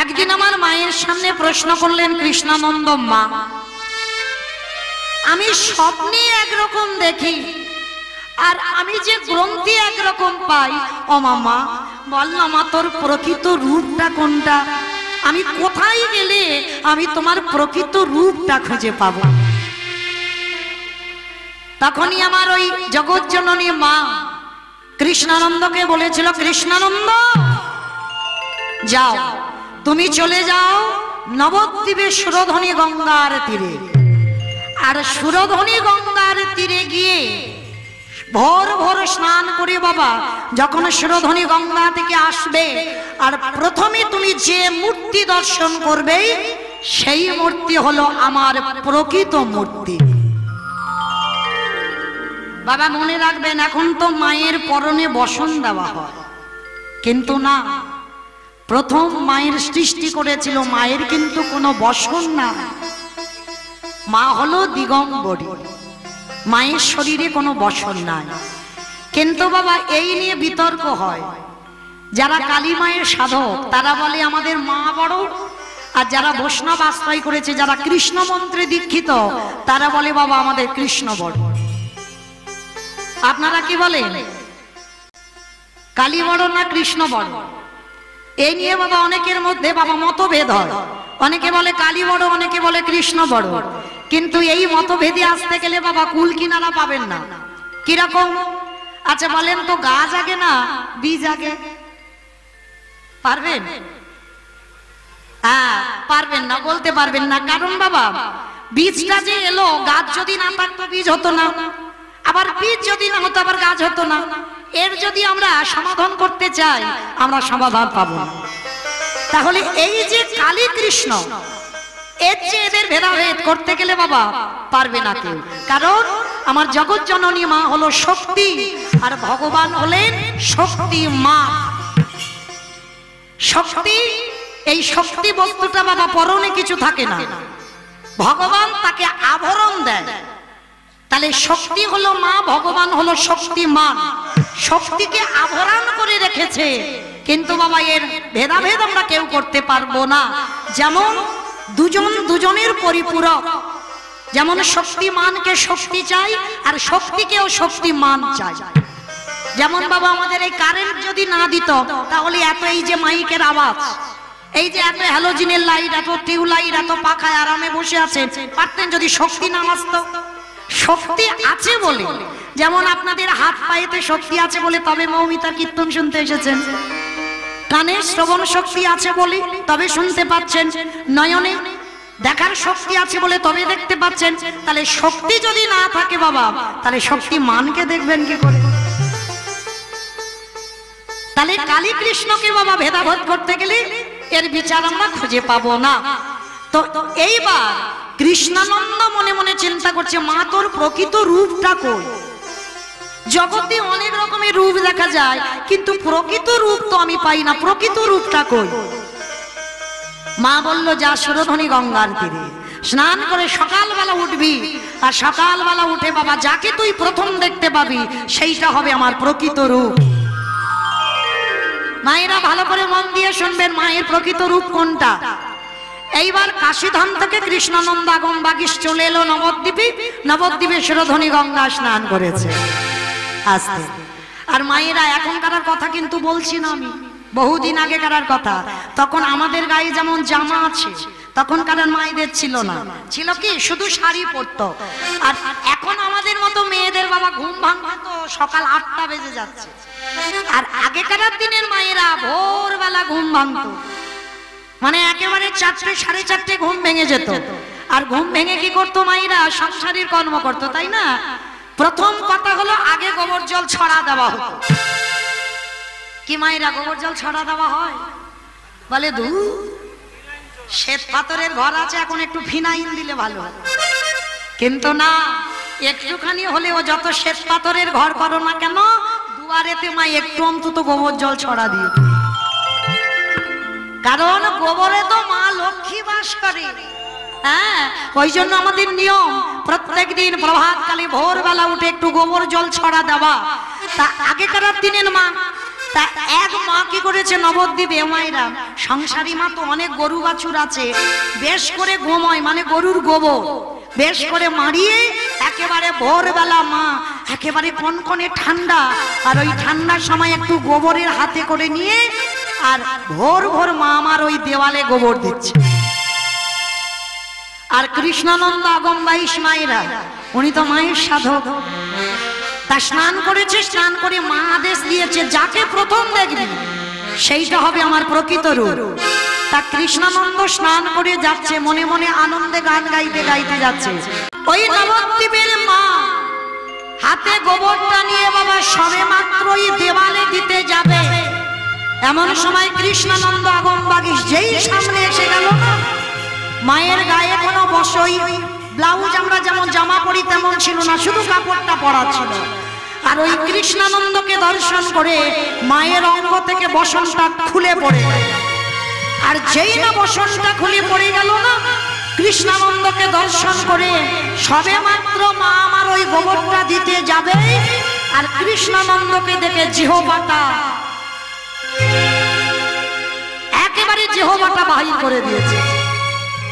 একদিন আমার মায়ের সামনে প্রশ্ন করলেন কৃষ্ণানন্দ, মা আমি স্বপ্নে একরকম দেখি, আর আমি যে গ্রন্থি একরকম পাই। ও মামা বল না মা, তোর প্রকৃত রূপটা কোনটা? আমি কোথায় গেলে আমি তোমার প্রকৃত রূপটা খুঁজে পাবো? তখনই আমার ওই জগৎজননী মা কৃষ্ণানন্দকে বলেছিল, কৃষ্ণানন্দ যাও, তুমি চলে যাও নবদ্বীপের সুরধনী গঙ্গার তীরে। আর সুরধনী গঙ্গার তীরে গিয়ে ভোর ভোর স্নান করে বাবা যখন সুরধনী গঙ্গা থেকে আসবে, আর প্রথমে তুমি যে মূর্তি দর্শন করবে, সেই মূর্তি হলো আমার প্রকৃত মূর্তি। বাবা মনে রাখবেন, এখন তো মায়ের পরনে বসন দেওয়া হয়, কিন্তু না, প্রথম মায়ের সৃষ্টি করেছিল মায়ের কিন্তু কোনো বসন না। মা হলো দিগম্বরী, মায়ের শরীরে কোনো বসন নাই। কিন্তু বাবা এই নিয়ে বিতর্ক হয়। যারা কালী মায়ের সাধক তারা বলে আমাদের মা বড়, আর যারা বৈষ্ণব আশ্রয় করেছে, যারা কৃষ্ণ মন্ত্রে দীক্ষিত, তারা বলে বাবা আমাদের কৃষ্ণ বড়। আপনারা কি বলেন, কালী বড় না কৃষ্ণ বড়? এই নিয়ে বাবা অনেকের মধ্যে বাবা মতভেদ হয়। অনেকে বলে কালী বড়, অনেকে বলে কৃষ্ণ বড়। কিন্তু এই মতভেদে আসতে গেলে বাবা কুল কিনারা পাবেন না। কিরকম? আচ্ছা বলেন তো, গাছ আগে না বীজ আগে? পারবেন? হ্যাঁ, পারবেন না, বলতে পারবেন না। কারণ বাবা, বীজটা যে এলো, গাছ যদি না থাকতো বীজ হতো না, আবার বীজ যদি না হতো আবার গাছ হতো না। এর যদি আমরা সমাধান করতে চাই, আমরা সমাধান পাবো না। তাহলে এই যে কালী কৃষ্ণ, এর যে এদের ভেদাভেদ করতে গেলে বাবা পারবে না কেউ। কারণ আমার জগৎ জননী মা হলো শক্তি, আর ভগবান হলেন শক্তি মা। শক্তি, এই শক্তি বস্তুটা বাবা পরনে কিছু থাকে না, ভগবান তাকে আভরণ দেয়। তাহলে শক্তি হলো মা, ভগবান হলো শক্তিমান। শক্তিকে আভরণ করে রেখেছে, কিন্তু বাবা এর ভেদাভেদ আমরা কেউ করতে পারবো না। যেমন দুজন দুজনের পরিপূরক, যেমন শক্তিমানকে শক্তি চাই আর শক্তিকেও শক্তিমান চাই। যেমন বাবা আমাদের এই কারেন্ট যদি না দিত, তাহলে এত এই যে মাইকের আওয়াজ, এই যে এত হ্যালোজিনের লাইট, এত টিউবলাইট, এত পাখায় আরামে বসে আছে, পারতেন যদি শক্তি না আসতো। শক্তি আছে বলে, যেমন আপনাদের হাত পায়েতে শক্তি আছে বলে তবে মৌমিতা কীর্তন শুনতে এসেছেন, কানে শ্রবণ শক্তি আছে বলে তবে শুনতে পাচ্ছেন, নয়নে দেখার শক্তি আছে বলে তবে দেখতে পাচ্ছেন। তাহলে শক্তি যদি না থাকে বাবা, তাহলে শক্তি মানকে দেখবেন কি করে? তাহলে কালী কৃষ্ণকে বাবা ভেদাভেদ করতে গেলে এর বিচার আমরা খুঁজে পাবো না। তো এইবার কৃষ্ণানন্দ মনে মনে চিন্তা করছে, মা তোর প্রকৃত রূপটা কই? জগতে অনেক রকমের রূপ দেখা যায়, কিন্তু প্রকৃত রূপ তো আমি পাই না, প্রকৃত রূপটা কই? মা বলল, যা সুরধনী গঙ্গার তীরে স্নান করে সকালবেলা উঠবি, আর সকালবেলা উঠে বাবা যাকে তুই প্রথম দেখতে পাবি সেইটা হবে আমার প্রকৃত রূপ। মায়েরা ভালো করে মন দিয়ে শুনবেন, মায়ের প্রকৃত রূপ কোনটা। এইবার কাশীধাম থেকে কৃষ্ণানন্দ আগম বাগিস চলে এলো নবদ্বীপে, নবদ্বীপে সুরধনী গঙ্গা স্নান করেছে আস্তে। আর মায়েরা এখনকার কথা কিন্তু বলছি না আমি, বহুদিন আগেকার কথা। তখন আমাদের গায়ে যেমন জামা আছে, তখনকার মায়েদের ছিল না, ছিল কি শুধু শাড়ি পরতো। আর এখন আমাদের মতো মেয়েদের বাবা ঘুম ভাঙতো সকাল 8টা বেজে যাচ্ছে, আর আগেকার দিনের মায়েরা ভোরবেলা ঘুম ভাঙতো, মানে একেবারে 4টে 4:30 ঘুম ভেঙে যেত। আর ঘুম ভেঙে কি করতো মায়েরা? সংসারের কর্ম করতো, তাই না? প্রথম কথা হলো আগে গোবর জল ছড়া দেওয়া হতো। কি মায়েরা গোবর জল ছড়া দেওয়া হয়? বলে দু শ্বেত পাথরের ঘর আছে, এখন একটু ফিনাইল দিলে ভালো। কিন্তু না, একটুখানি হলেও যত শ্বেত পাথরের ঘর করো না কেন, দুয়ারেতে মা একটু অন্তত গোবর জল ছড়া দিয়ে। কারণ গোবরে তো মা লক্ষ্মী বাস করে। হ্যাঁ, ওই জন্য আমাদের নিয়ম প্রত্যেক দিন প্রভাতকালে ভোরবেলা উঠে একটু গোবর জল ছড়া দেওয়া। তা আগেকার দিনের মা, তা এক মা কি করেছে নবদ্বীপে, মায়েরা সংসারী মা তো অনেক গরু বাছুর আছে, বেশ করে গোময় মানে গরুর গোবর বেশ করে মারিয়ে একেবারে ভোরবেলা মা একেবারে কনকনে ঠান্ডা, আর ওই ঠান্ডার সময় একটু গোবরের হাতে করে নিয়ে আর ভোর ভোর মা আমার ওই দেওয়ালে গোবর দিচ্ছে। আর কৃষ্ণানন্দ আগম বাইশ মায়েরা, উনি তো মায়ের সাধক, তা স্নান করেছে, স্নান করে মা আদেশ দিয়েছে যাকে প্রথম দেখবি সেইটা হবে আমার প্রকৃত রূপ। তা কৃষ্ণানন্দ স্নান করে যাচ্ছে, মনে মনে আনন্দে গান গাইতে গাইতে যাচ্ছে। ওই নবদ্বীপের মা হাতে গোবরটা নিয়ে বাবা সবে মাত্রই দেওয়ালে দিতে যাবে, এমন সময় কৃষ্ণানন্দ আগম বাগিস যেই সামনে এসে গেল, মায়ের গায়ে কোনো বসই ব্লাউজ আমরা যেমন জামা পরি তেমন ছিল না, শুধু কাপড়টা পরা ছিল। আর ওই কৃষ্ণানন্দকে দর্শন করে মায়ের অঙ্গ থেকে বসনটা খুলে পড়ে, আর যেই না বসনটা খুলে পড়ে গেল না, কৃষ্ণানন্দকে দর্শন করে সবে মাত্র মা আমার ওই গোবরটা দিতে যাবে, আর কৃষ্ণানন্দকে দেখে জিহ্বাটা একেবারে জিহ্বাটা বাহির করে দিয়েছে।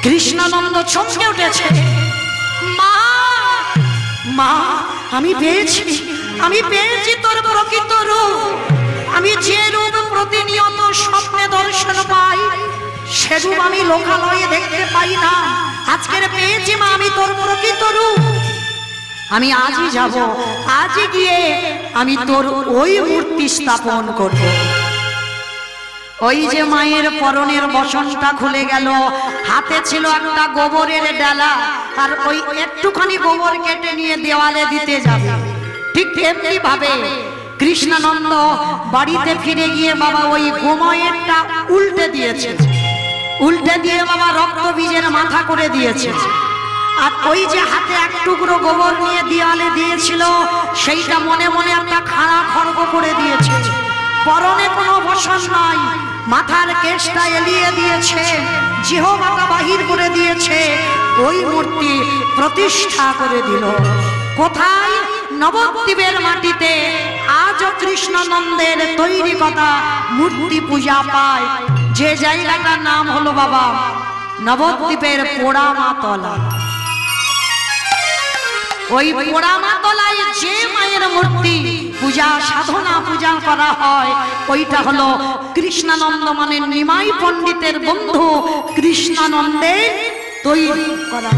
কৃষ্ণানন্দ চমকে উঠেছে, মা মা আমি পেয়েছি, আমি পেয়েছি তোর প্রকৃত রূপ। আমি যে রূপ প্রতিনিয়ত স্বপ্নে দর্শন পাই, সে রূপ আমি লোকালয়ে দেখতে পাই না, আজকের পেয়েছি মা আমি তোর প্রকৃত রূপ। আমি আজই যাব, আজই গিয়ে আমি তোর ওই মূর্তি স্থাপন করব। ওই যে মায়ের পরনের বসনটা খুলে গেল, হাতে ছিল একটা গোবরের ডালা, আর ওই একটুখানি গোবর কেটে নিয়ে দেওয়ালে দিতে যাবে। ঠিক তেমনি ভাবে কৃষ্ণানন্দ বাড়িতে ফিরে গিয়ে বাবা ওই গোময়েরটা উল্টে দিয়েছে, উল্টে দিয়ে বাবা রক্ত বীজের মাথা করে দিয়েছে। আর ওই যে হাতে এক টুকরো গোবর নিয়ে দেওয়ালে দিয়েছিল, সেইটা মনে মনে একটা খাড়া খড়গ করে দিয়েছে। পরনে কোনো বসন নাই, মাথার কেশটা এলিয়ে দিয়েছে, জিহ্বাটা বাহির করে দিয়েছে, ওই মূর্তি প্রতিষ্ঠা করে দিল। কোথায়? নবদ্বীপের মাটিতে আজও কৃষ্ণানন্দের তৈরি কথা মূর্তি পূজা পায়। যে জায়গাটার নাম হলো বাবা নবদ্বীপের পোড়ামাতলা। ওই পোড়ামাতলায় যে মায়ের মূর্তি পূজা সাধনা পূজা করা হয়, ওইটা হলো কৃষ্ণানন্দ মানে নিমাই পণ্ডিতের বন্ধু কৃষ্ণানন্দের তৈরি করা।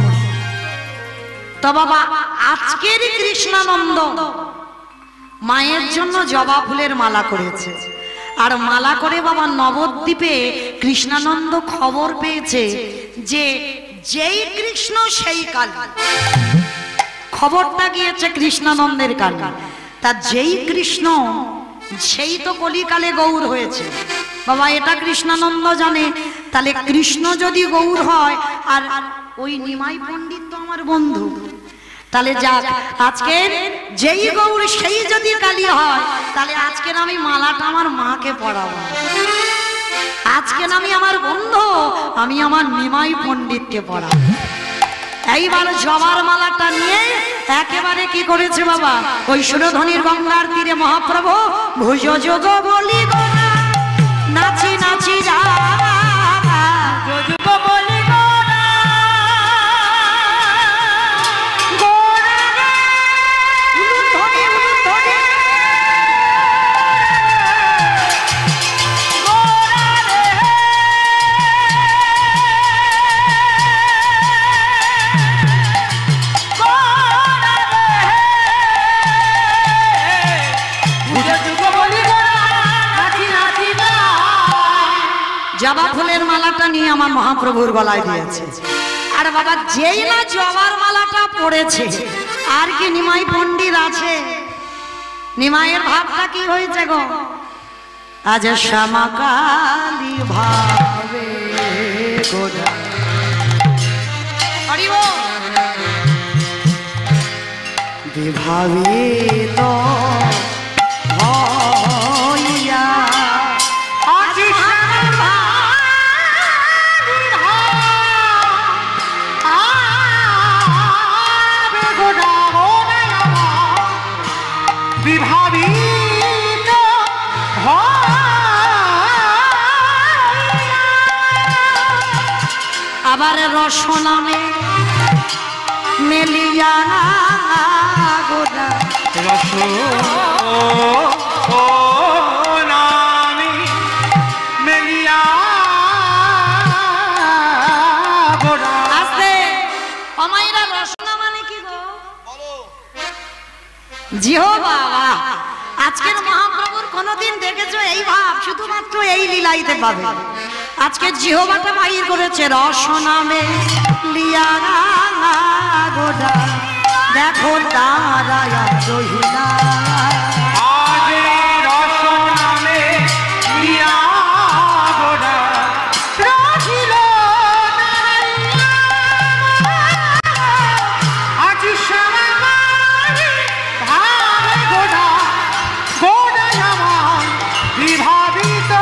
তো বাবা আজকের কৃষ্ণানন্দ মায়ের জন্য জবা ফুলের মালা করেছে, আর মালা করে বাবা নবদ্বীপে কৃষ্ণানন্দ খবর পেয়েছে যে যেই কৃষ্ণ সেই কালী। খবরটা গিয়েছে কৃষ্ণানন্দের কানে, তা যেই কৃষ্ণ সেই তো কলিকালে গৌর হয়েছে বাবা, এটা কৃষ্ণানন্দ জানে। তাহলে কৃষ্ণ যদি গৌর হয় আর ওই নিমাই পণ্ডিত তো আমার বন্ধু, তাহলে যাক আজকের যেই গৌর সেই যদি কালী হয়, তাহলে আজকের আমি মালাটা আমার মাকে পড়াবো। আজকের আমি আমার বন্ধু, আমি আমার নিমাই পণ্ডিতকে পড়াবো। এইবার জবার মালাটা নিয়ে একেবারে কি করেছে বাবা, ওই সুরধ্বনির গঙ্গার তীরে মহাপ্রভু ভুজ যোগ বলি গোরা নাচি নাচি যা যোগ বলি গোরা গোরা উলুধ্বনি উলুধ্বনি জবা ফুলের মালাটা নিয়ে আমার মহাপ্রভুর গলায় দিয়েছে। আর বাবা যেই না জবার মালাটা পড়েছে, আর কি নিমাই পণ্ডিত আছে? নিমাইয়ের ভাবটা কি হয়েছে গো? আজ শ্যামাকালী ভাবে গোরা বিভাবিত আবার রসনামে মেলিয়া গোরা রসনামে মেলিয়া গোরা। আস্তে অমাইরা রসনা মানে কি গো? জিহ্বা। আজকের মহাপ্রভুর কোনদিন দেখেছো এই ভাব? শুধুমাত্র এই লীলাইতে পাবে। আজকে জিহ্বাটা বাহির করেছে রসনামে লিয়া গোরা দেখো তারায়া রহিলা। আজ রসনামে লিয়া গোরা রহিল আজ শ্যামাকালী ভাবে গোরা গোরা আমার বিভাবিত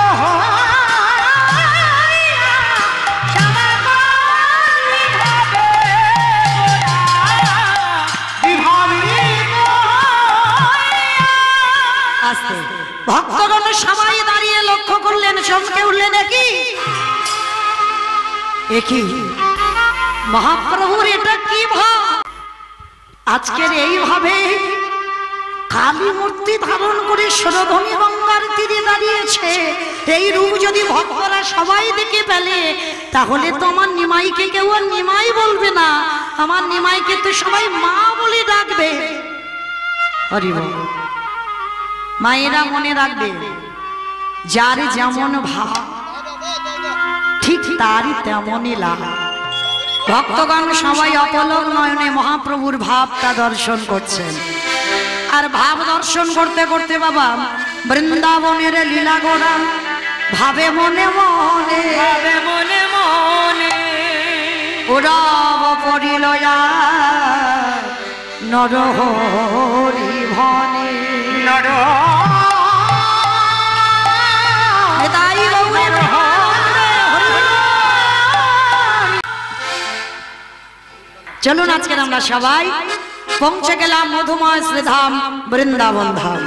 ভক্তগণ সবাই দাঁড়িয়ে লক্ষ্য করলেন, চমকে উঠলেন। একই মহাপ্রভুর এটা কি ভাব? আজকের এইভাবে কালী মূর্তি ধারণ করে সুরধ্বনি গঙ্গার তীরে দাঁড়িয়েছে। এই রূপ যদি ভক্তরা সবাই দেখে পেলে, তাহলে তো আমার নিমাইকে কেউ আর নিমাই বলবে না, আমার নিমাইকে তো সবাই মা বলে ডাকবে। হরি বল। মায়েরা মনে রাখবে, যার যেমন ভাব ঠিক তারই তেমনই লাভ। ভক্তগণ সবাই অপলক নয়নে মহাপ্রভুর ভাবটা দর্শন করছেন। আর ভাব দর্শন করতে করতে বাবা বৃন্দাবনের লীলা গোড়া ভাবে মনে মনে, ভাবে মনে মনে উরব পড়িল নরহরি ভনে। নর তাই গৌরে চলুন আজকের আমরা সবাই পৌঁছে গেলাম মধুময় শ্রীধাম বৃন্দাবন ধাম।